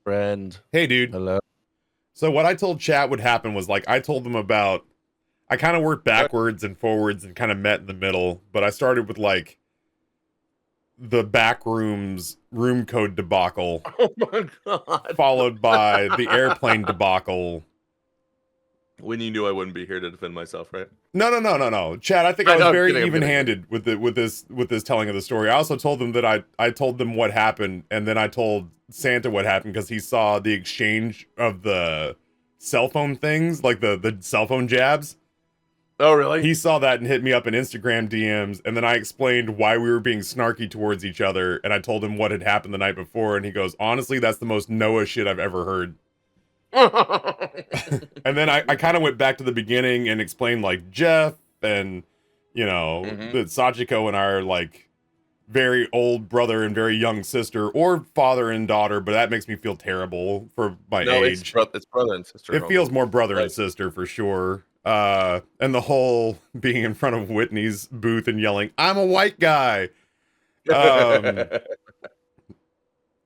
Friend. Hey, dude. Hello. So what I told chat would happen was like I told them about. I kind of worked backwards and forwards and kind of met in the middle, but I started with like the back rooms room code debacle, Oh my god! followed by the airplane debacle. When you knew I wouldn't be here to defend myself, right? No. Chad, I think I was know, I'm very kidding, I'm kidding. even-handed with this telling of the story. I also told them that I told them what happened, and then I told Santa what happened because he saw the exchange of the cell phone things, like the cell phone jabs. Oh, really? He saw that and hit me up in Instagram DMs, and then I explained why we were being snarky towards each other, and I told him what had happened the night before, and he goes, honestly, that's the most Noah shit I've ever heard. And then I kind of went back to the beginning and explained like Jeff and, you know, that Sachiko and I are like very old brother and very young sister, or father and daughter, but that makes me feel terrible for my age. It's brother and sister. It feels more brother and sister for sure. And the whole being in front of Whitney's booth and yelling, I'm a white guy. And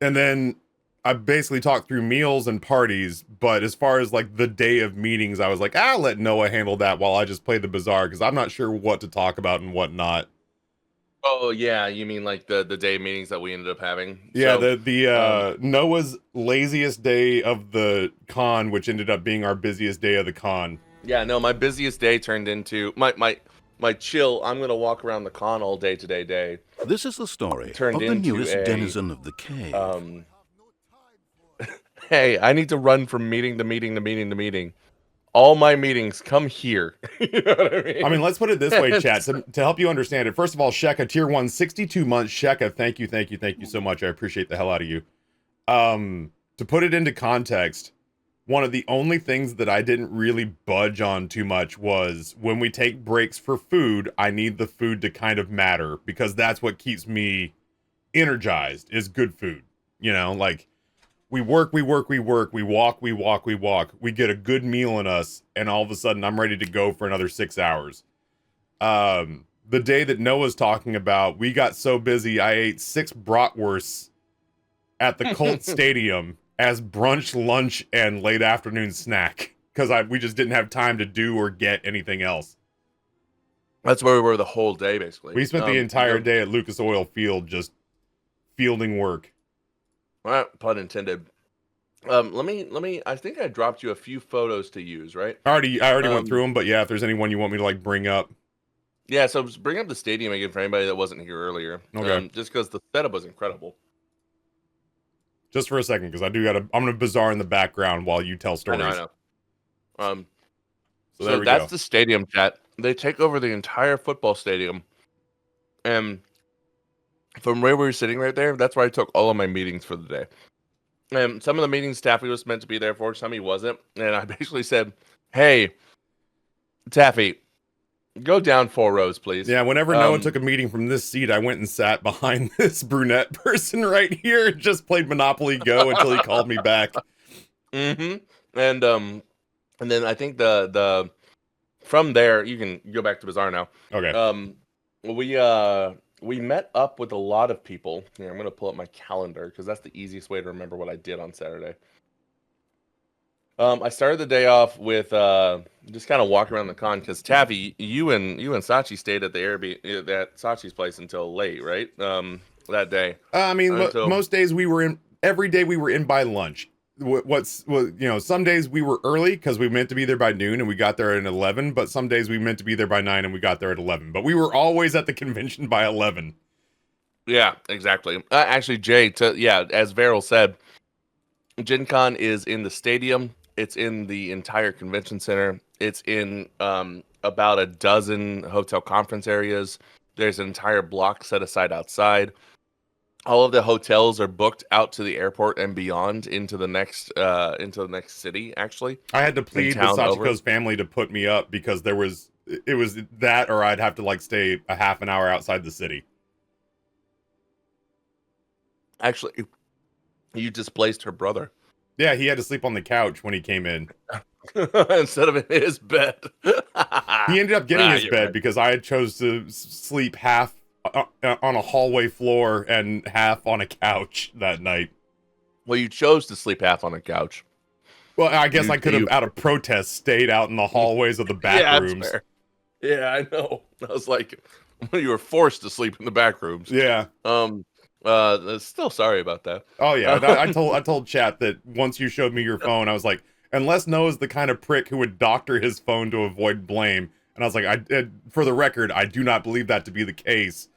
then I basically talked through meals and parties, but as far as like the day of meetings, I was like, I'll let Noah handle that while I just play the bazaar, because I'm not sure what to talk about and what not. Oh yeah, you mean like the day meetings that we ended up having? Yeah, so, Noah's laziest day of the con, which ended up being our busiest day of the con. Yeah, no, my busiest day turned into my chill. I'm gonna walk around the con all day today. Day. This is the story Turned of the into newest a, denizen of the cave. Hey, I need to run from meeting to meeting to meeting to meeting. All my meetings come here. You know what I mean? Let's put it this way, chat, to help you understand it. First of all, Sheka, tier 1, 62 months. Sheka, thank you so much. I appreciate the hell out of you. To put it into context, one of the only things that I didn't really budge on too much was when we take breaks for food, I need the food to kind of matter, because that's what keeps me energized, is good food. You know, like, we work, we walk, we get a good meal in us, and all of a sudden I'm ready to go for another 6 hours. The day that Noah's talking about, we got so busy, I ate 6 bratwursts at the Colt Stadium as brunch, lunch, and late afternoon snack, because we just didn't have time to do or get anything else. That's where we were the whole day, basically. We spent the entire day at Lucas Oil Field just fielding work. Well, pun intended. Let me. I think I dropped you a few photos to use, right? I already went through them, but yeah, if there's anyone you want me to like bring up. Yeah, so bring up the stadium again for anybody that wasn't here earlier. Okay. Just because the setup was incredible. Just for a second, because I'm gonna bazaar in the background while you tell stories. I know. So that's the stadium, chat. They take over the entire football stadium, and from where we were sitting right there, that's where I took all of my meetings for the day. And some of the meetings Taffy was meant to be there for, some he wasn't. And I basically said, hey, Taffy, go down 4 rows, please. Yeah, whenever Noah took a meeting from this seat, I went and sat behind this brunette person right here and just played Monopoly Go until he called me back. And then I think the from there, you can go back to Bazaar now. Okay. We met up with a lot of people. Here, I'm going to pull up my calendar because that's the easiest way to remember what I did on Saturday. I started the day off with just kind of walking around the con because Taffy, you and Sachi stayed at the Airbnb at Sachi's place until late, right? That day. Most days every day we were in by lunch. Some days we were early because we meant to be there by noon and we got there at 11, but some days we meant to be there by 9 and we got there at 11, but we were always at the convention by 11. Yeah, exactly. Actually, Jay, as Veril said, GenCon is in the stadium. It's in the entire convention center. It's in about a dozen hotel conference areas. There's an entire block set aside outside. All of the hotels are booked out to the airport and beyond into the next city. Actually, I had to plead with Sachiko's family to put me up because it was that, or I'd have to like stay a half an hour outside the city. Actually, you displaced her brother. Yeah, he had to sleep on the couch when he came in instead of in his bed. He ended up getting his bed because I had chose to sleep half on a hallway floor and half on a couch that night. Well, you chose to sleep half on a couch. Well, I guess I could have, out of protest, stayed out in the hallways of the back rooms. Yeah, I know. I was like, you were forced to sleep in the back rooms. Yeah. Still sorry about that. Oh yeah. I told chat that once you showed me your phone, I was like, unless Noah's the kind of prick who would doctor his phone to avoid blame. And I was like, for the record, I do not believe that to be the case.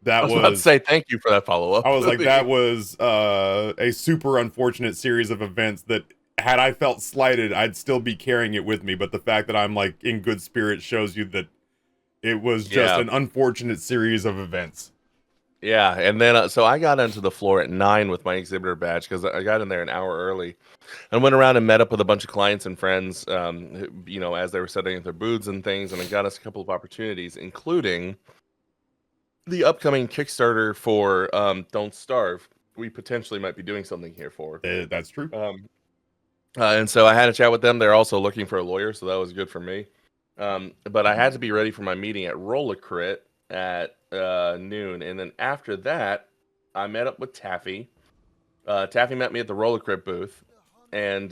I That was about to was say thank you for that follow up. I was like, that was a super unfortunate series of events that had I felt slighted, I'd still be carrying it with me. But the fact that I'm like in good spirits shows you that it was just Yeah. an unfortunate series of events. Yeah, and then so I got onto the floor at 9 with my exhibitor badge because I got in there an hour early, and went around and met up with a bunch of clients and friends, as they were setting up their booths and things, and it got us a couple of opportunities, including the upcoming Kickstarter for Don't Starve. We potentially might be doing something here for. That's true. And so I had a chat with them. They're also looking for a lawyer, so that was good for me. But I had to be ready for my meeting at Rollacrit at noon, and then after that, I met up with Taffy. Taffy met me at the Rollacrit booth, and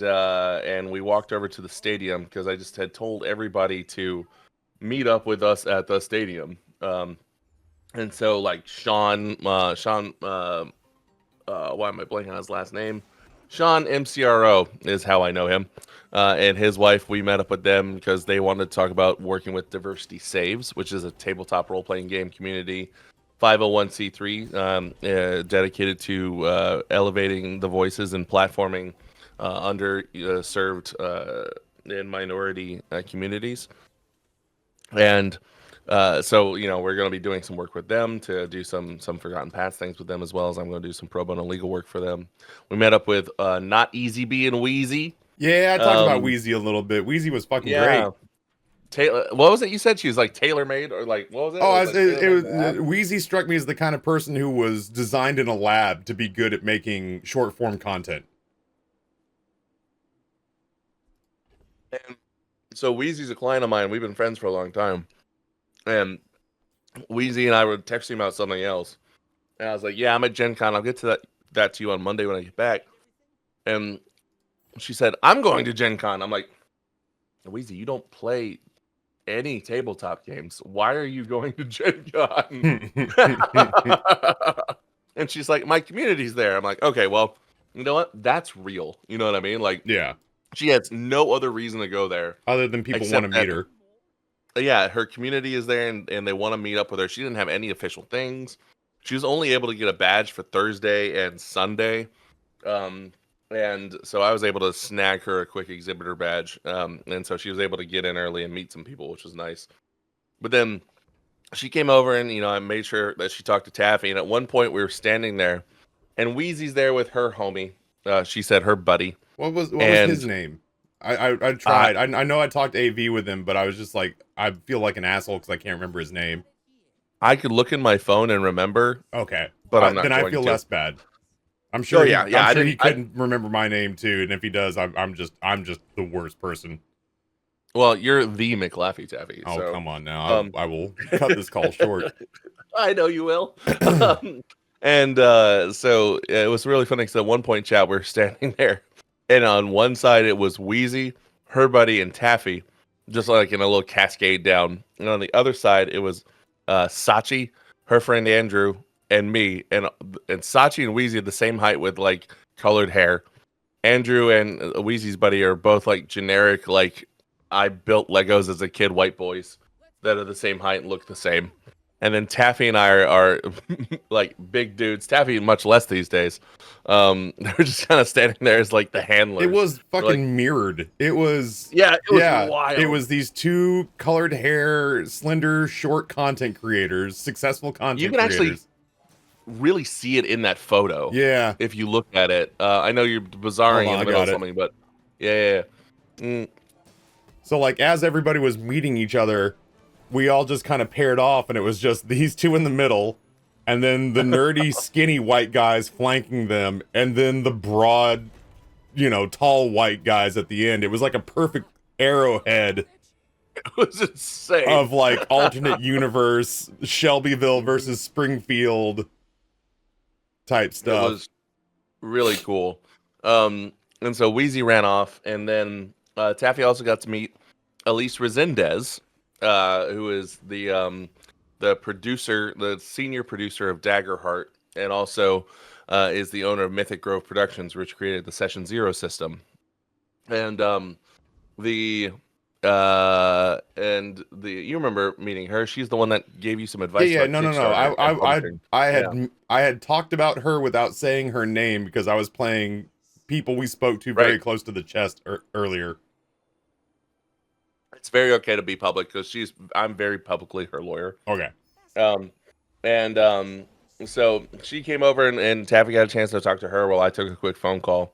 we walked over to the stadium because I just had told everybody to meet up with us at the stadium. And so like Sean, why am I blanking on his last name? Sean MCRO is how I know him. And his wife, we met up with them because they wanted to talk about working with Diversity Saves, which is a tabletop role-playing game community, 501c3, dedicated to elevating the voices and platforming underserved and minority communities. And so we're going to be doing some work with them to do some Forgotten Past things with them, as well as I'm going to do some pro bono legal work for them. We met up with Not Easy being Wheezy. Yeah, I talked about Wheezy a little bit. Wheezy was fucking great. Taylor, what was it you said? She was like tailor made, or like what was it? Wheezy struck me as the kind of person who was designed in a lab to be good at making short form content. And so Wheezy's a client of mine. We've been friends for a long time. And Wheezy and I were texting about something else. And I was like, yeah, I'm at GenCon. I'll get to that to you on Monday when I get back. And she said, I'm going to GenCon. I'm like, Wheezy, you don't play any tabletop games. Why are you going to GenCon? And she's like, my community's there. I'm like, okay, well, you know what? That's real. You know what I mean? Like, yeah. She has no other reason to go there. Other than people want to meet her. Yeah, her community is there and they want to meet up with her. She didn't have any official things. She was only able to get a badge for Thursday and Sunday. And so I was able to snag her a quick exhibitor badge. And so she was able to get in early and meet some people, which was nice. But then she came over and, I made sure that she talked to Taffy. And at one point we were standing there and Wheezy's there with her homie. She said her buddy. What was his name? I tried. I know I talked AV with him, but I was just like, I feel like an asshole because I can't remember his name. I could look in my phone and remember. Okay, but I'm not. Then I feel less bad. I'm sure. I'm sure he couldn't remember my name too, and if he does, I'm just the worst person. Well, you're the McLaffy Taffy. Oh, so, come on now. I will cut this call short. I know you will. And so it was really funny because at one point, chat, we were standing there, and on one side it was Wheezy, her buddy, and Taffy, just like in a little cascade down. And on the other side, it was Sachi, her friend Andrew, and me. And Sachi and Wheezy are the same height with like colored hair. Andrew and Wheezy's buddy are both like generic, like I built Legos as a kid, white boys that are the same height and look the same. And then Taffy and I are like big dudes. Taffy much less these days. They're just kind of standing there as like the handlers. It was fucking mirrored. It was wild. It was these two colored hair, slender, short content creators, successful content creators. You can actually really see it in that photo. Yeah. If you look at it. I know you're bizarring in the middle of something, but yeah. So like as everybody was meeting each other, we all just kind of paired off, and it was just these two in the middle, and then the nerdy, skinny white guys flanking them, and then the broad, tall white guys at the end. It was like a perfect arrowhead. It was insane. Of like alternate universe, Shelbyville versus Springfield type stuff. It was really cool. And so Wheezy ran off, and then Taffy also got to meet Elise Resendez, who is the producer, the senior producer of Daggerheart, and also is the owner of Mythic Grove Productions, which created the Session Zero system. And the you remember meeting her? She's the one that gave you some advice Yeah, about no. Kickstarter and publishing. I had talked about her without saying her name because I was playing people we spoke to very Right. close to the chest earlier. It's very okay to be public because I'm very publicly her lawyer. Okay. So she came over and Taffy got a chance to talk to her while I took a quick phone call.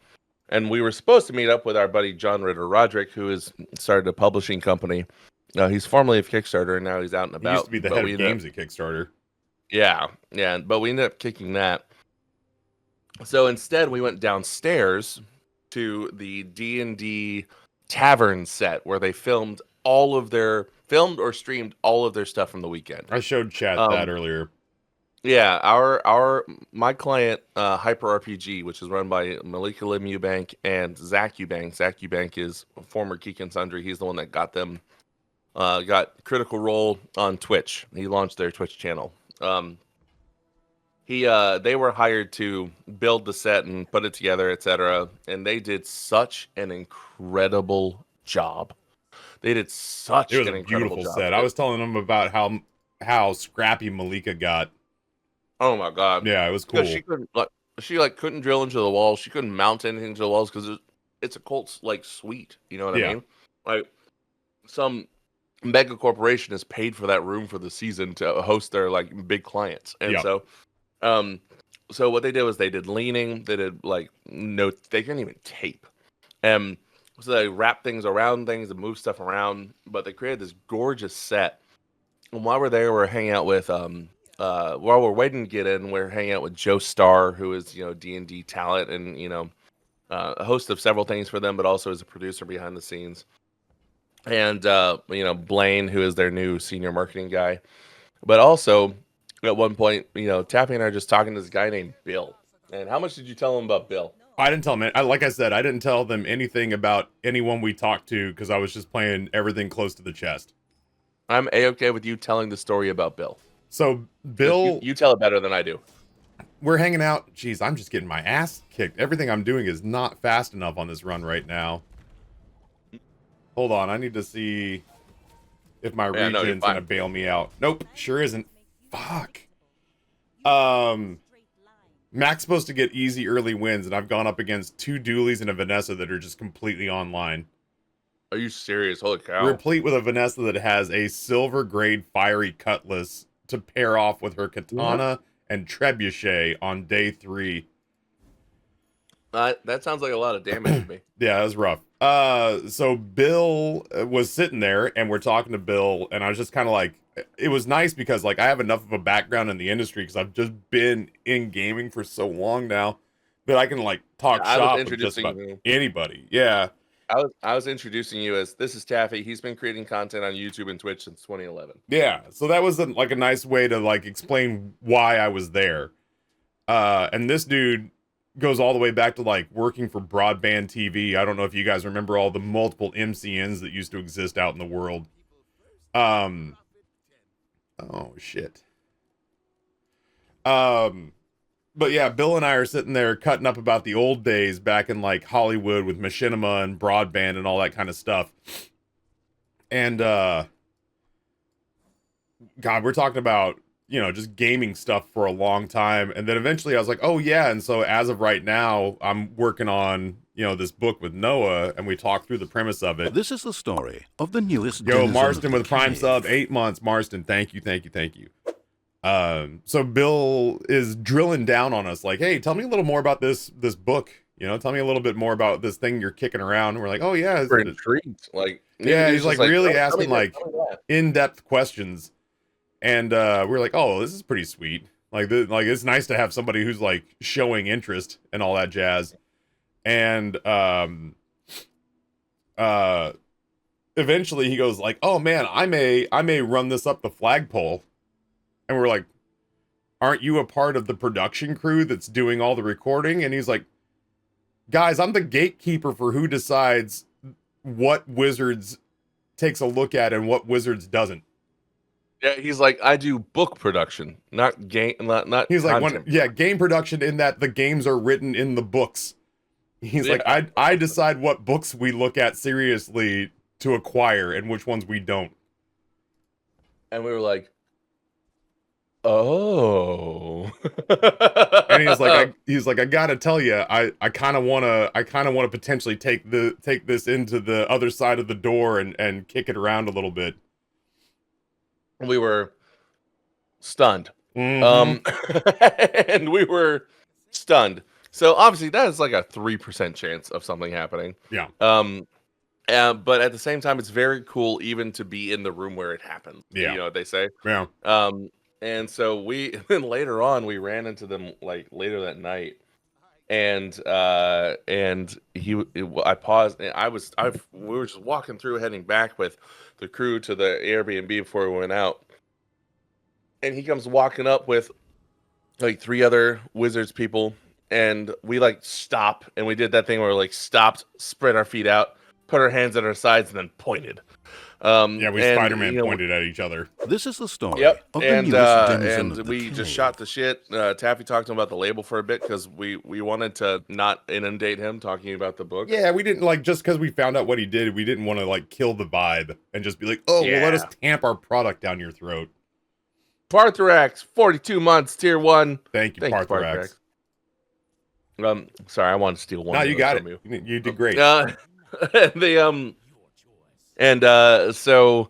And we were supposed to meet up with our buddy John Ritter Roderick, who has started a publishing company. He's formerly of Kickstarter, and now he's out and about. He used to be the head of games at Kickstarter. Yeah, but we ended up kicking that. So instead, we went downstairs to the D&D tavern set where they filmed or streamed all of their stuff from the weekend. I showed chat that earlier. Yeah, my client, Hyper RPG, which is run by Malika Lim Eubank and Zach Eubank. Zach Eubank is a former Geek and Sundry. He's the one that got them, got Critical Role on Twitch. He launched their Twitch channel. They were hired to build the set and put it together, etc. And they did such an incredible job. It was a beautiful set. I was telling them about how scrappy Malika got. Oh my god! Yeah, it was cool. She couldn't drill into the walls. She couldn't mount anything to the walls because it's a cult suite. You know what I mean? Like some mega corporation has paid for that room for the season to host their big clients, and so what they did was they did leaning. They did they couldn't even tape, and so they wrap things around things and move stuff around. But they created this gorgeous set. And while we're there, we're hanging out with while we're waiting to get in, we're hanging out with Joe Starr, who is D&D talent and a host of several things for them, but also is a producer behind the scenes. And Blaine, who is their new senior marketing guy. But also at one point, Taffy and I are just talking to this guy named Bill. And how much did you tell him about Bill? I didn't tell them. Like I said, I didn't tell them anything about anyone we talked to because I was just playing everything close to the chest. I'm A-okay with you telling the story about Bill. So Bill, you tell it better than I do. We're hanging out. Jeez, I'm just getting my ass kicked. Everything I'm doing is not fast enough on this run right now. Hold on, I need to see if my regen's gonna bail me out. Nope, sure isn't. Fuck. Mac's supposed to get easy early wins, and I've gone up against 2 Doolies and a Vanessa that are just completely online. Are you serious? Holy cow. Replete with a Vanessa that has a silver grade fiery cutlass to pair off with her katana and trebuchet on day 3. That sounds like a lot of damage to me. Yeah, that was rough. So Bill was sitting there and we're talking to Bill, and I was just kind of like, it was nice because I have enough of a background in the industry because I've just been in gaming for so long now that I can talk shop with just about anybody. Yeah. I was introducing you as, this is Taffy. He's been creating content on YouTube and Twitch since 2011. Yeah, so that was a nice way to explain why I was there. And this dude goes all the way back to working for broadband TV. I don't know if you guys remember all the multiple MCNs that used to exist out in the world. Oh shit. But yeah, Bill and I are sitting there cutting up about the old days back in Hollywood with machinima and broadband and all that kind of stuff. And God, we're talking about, just gaming stuff for a long time. And then eventually I was like, oh yeah. And so as of right now, I'm working on, this book with Noah, and we talked through the premise of it. This is the story of the newest. Yo, Marston with Prime Sub, 8 months. Marston, thank you. So Bill is drilling down on us hey, tell me a little more about this book. Tell me a little bit more about this thing you're kicking around. And we're like, oh yeah. We're intrigued. Yeah, he's really asking in-depth questions. And we're like, oh, this is pretty sweet. It's nice to have somebody who's showing interest and all that jazz. And eventually he goes oh man, I may run this up the flagpole. And we're like, aren't you a part of the production crew that's doing all the recording? And he's like, guys, I'm the gatekeeper for who decides what wizards takes a look at and what Wizards doesn't. Yeah, he's like, I do book production, not game, not. He's like, content. game production in that the games are written in the books. He's like, I decide what books we look at seriously to acquire and which ones we don't. And we were like, oh. And he's like, I gotta tell you, I kind of wanna potentially take this into the other side of the door and kick it around a little bit. We were stunned. Mm-hmm. And we were stunned. So obviously that is like a 3% chance of something happening. Yeah. But at the same time, it's very cool even to be in the room where it happens. Yeah. You know what they say? Yeah. And so then later on we ran into them like later that night. And I paused and we were just walking through heading back with the crew to the Airbnb before we went out. And he comes walking up with like 3 other Wizards people, and we like stop, and we did that thing where we like stopped, spread our feet out, put our hands at our sides, and then pointed. We Spider-Man pointed at each other. This is the story Yep, of the newest denizens and of the we cave. just shot the shit. Taffy talked to him about the label for a bit because we wanted to not inundate him talking about the book. Yeah, we didn't like just because we found out what he did, we didn't want to like kill the vibe and just be like, oh, well, let us tamp our product down your throat. Parthrax, 42 months, tier 1. Thank you, Parthrax. Sorry, I want to steal one. No, you got it. You did great. So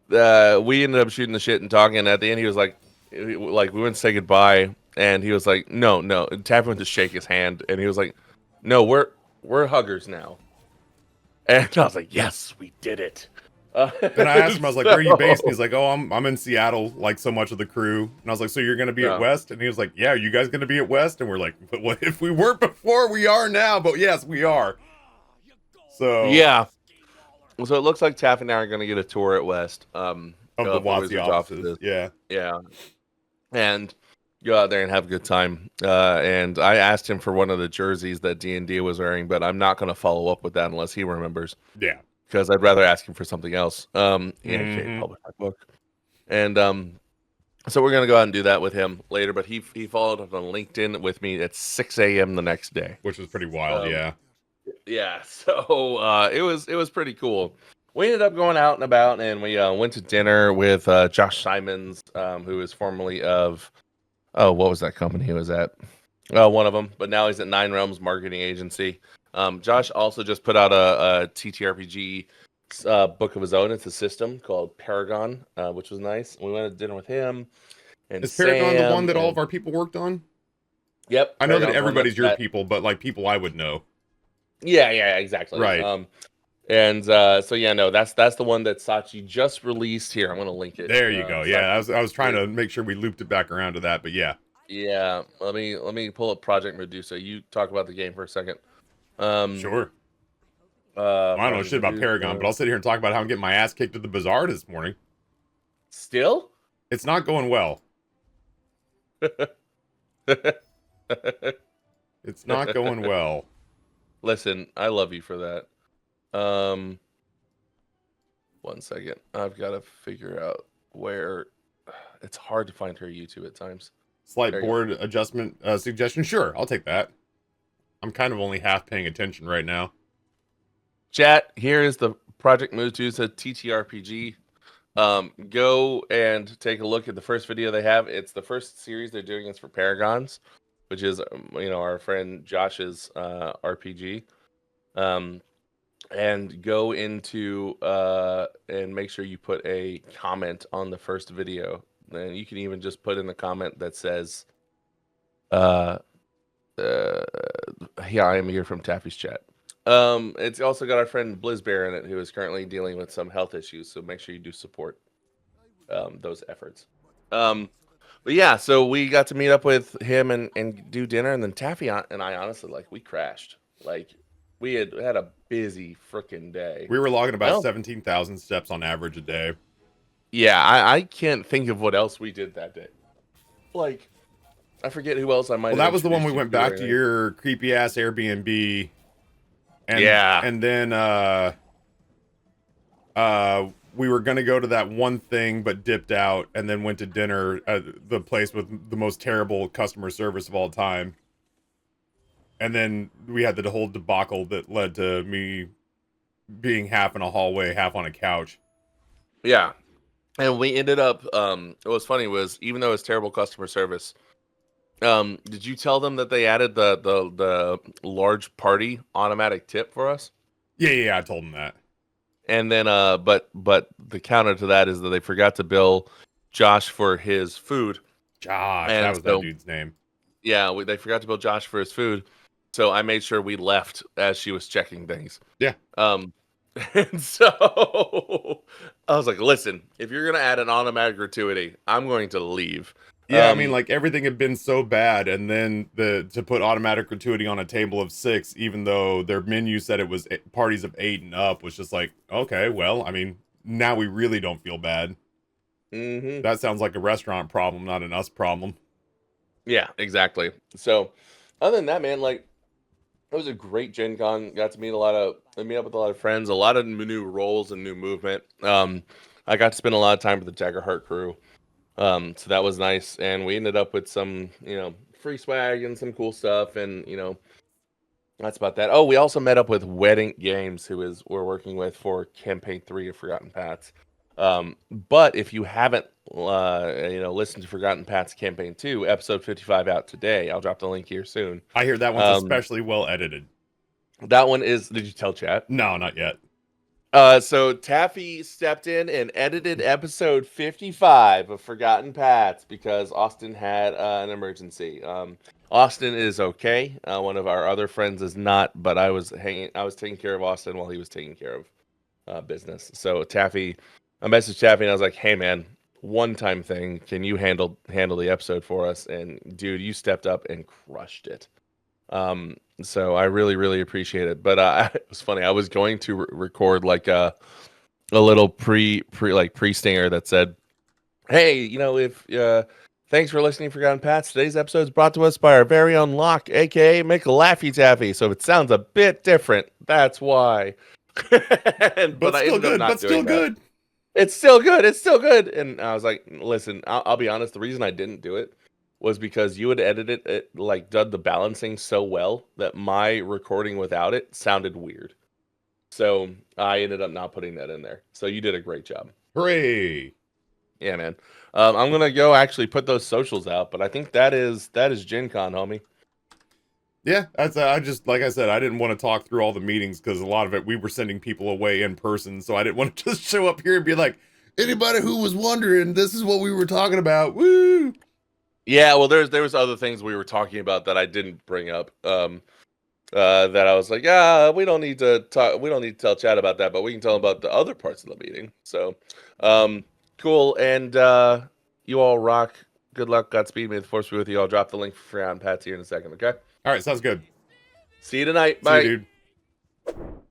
we ended up shooting the shit and talking. And at the end, he was like we went to say goodbye, and he was like, no. And Taffy went to shake his hand, and he was like, no, we're huggers now. And I was like, yes, we did it. Then I asked him, I was like, where are you based? And he's like, oh, I'm in Seattle, like so much of the crew. And I was like, so you're going to be at West? And he was like, yeah, are you guys going to be at West? And we're like, but what if we weren't before? We are now. But yes, we are. So yeah. So it looks like Taff and I are going to get a tour at West. Of the WotC offices. Yeah. Yeah. And go out there and have a good time. And I asked him for one of the jerseys that D&D was wearing, but I'm not going to follow up with that unless he remembers. Yeah. Because I'd rather ask him for something else. Public book. And so we're gonna go out and do that with him later. But he followed up on LinkedIn with me at 6 a.m. the next day, which was pretty wild. Yeah. So it was pretty cool. We ended up going out and about, and we went to dinner with Josh Simons, who is formerly of what was that company he was at? One of them, but now he's at 9 Realms Marketing Agency. Josh also just put out a TTRPG book of his own. It's a system called Paragon, which was nice. We went to dinner with him. And is Paragon the one that all of our people worked on? Yep. I know that everybody's your people, but like people I would know. Yeah, exactly. Right. That's the one that Sachi just released. Here, I'm going to link it. There you go. Yeah, I was trying to make sure we looped it back around to that, but yeah. Yeah, let me pull up Project Medusa. You talk about the game for a second. Sure. I don't know shit about Paragon, but I'll sit here and talk about how I'm getting my ass kicked at the bazaar this morning. Still? It's not going well. It's not going well. Listen, I love you for that. 1 second. I've got to figure out where. It's hard to find her YouTube at times. Slight board adjustment suggestion. Sure, I'll take that. I'm kind of only half paying attention right now. Chat, here is the Project Medusa TTRPG. Go and take a look at the first video they have. It's the first series they're doing. It's for Paragons, which is our friend Josh's RPG. And go into and make sure you put a comment on the first video. And you can even just put in the comment that says, yeah, I am here from Taffy's chat. It's also got our friend Blizzbear in it, who is currently dealing with some health issues. So make sure you do support those efforts. But yeah, so we got to meet up with him and do dinner. And then Taffy and I, honestly, we crashed. We had a busy freaking day. We were logging about 17,000 steps on average a day. Yeah, I can't think of what else we did that day. I forget who else I might have. Well, that was the one we went back to your creepy ass Airbnb. And, yeah. And then We were gonna go to that one thing, but dipped out, and then went to dinner at the place with the most terrible customer service of all time. And then we had the whole debacle that led to me being half in a hallway, half on a couch. Yeah. And we ended up, what was funny was, even though it was terrible customer service, did you tell them that they added the large party automatic tip for us? Yeah, I told him that. And then, but the counter to that is that they forgot to bill Josh for his food. Josh, And that was that dude's name. Yeah, they forgot to bill Josh for his food, so I made sure we left as she was checking things. Yeah. And so I was like, "Listen, if you're gonna add an automatic gratuity, I'm going to leave." Yeah, I mean, like, everything had been so bad, and then to put automatic gratuity on a table of 6, even though their menu said it was parties of 8 and up, was just like, okay, well, I mean, now we really don't feel bad. Mm-hmm. That sounds like a restaurant problem, not an us problem. Yeah, exactly. So, other than that, man, like, it was a great Gen Con. Got to meet meet up with a lot of friends, a lot of new roles and new movement. I got to spend a lot of time with the Jaggerheart crew. So that was nice, and we ended up with some, free swag and some cool stuff, and that's about that. Oh, we also met up with Wedding Games, we're working with for Campaign 3 of Forgotten Paths. But if you haven't, listened to Forgotten Paths Campaign 2, episode 55 out today, I'll drop the link here soon. I hear that one's especially well edited. That one is. Did you tell chat? No, not yet. So Taffy stepped in and edited episode 55 of Forgotten Paths because Austin had an emergency. Austin is okay. One of our other friends is not, but I was taking care of Austin while he was taking care of business. So I messaged Taffy and I was like, "Hey man, one-time thing. Can you handle the episode for us?" And dude, you stepped up and crushed it. So I really, really appreciate it. But it was funny. I was going to record like a little pre-stinger that said, "Hey, if thanks for listening to Forgotten Paths. Today's episode is brought to us by our very own Locke, aka Make a Laffy Taffy. So if it sounds a bit different, that's why." But still good. But still good. It's still good. It's still good. And I was like, "Listen, I'll be honest. The reason I didn't do it was because you had edited it, like, done the balancing so well that my recording without it sounded weird. So I ended up not putting that in there. So you did a great job. Hooray! Yeah, man. I'm gonna go actually put those socials out, but I think that is Gen Con, homie. Yeah, I just, like I said, I didn't want to talk through all the meetings because a lot of it we were sending people away in person, so I didn't want to just show up here and be like, anybody who was wondering, this is what we were talking about. Woo! Yeah, well, there was other things we were talking about that I didn't bring up. That I was like, we don't need to talk. We don't need to tell chat about that, but we can tell about the other parts of the meeting. So, cool. And you all rock. Good luck. Godspeed. May the force be with you. I'll drop the link for Forgotten Paths here in a second. Okay. All right, sounds good. See you tonight. See Bye, you, dude.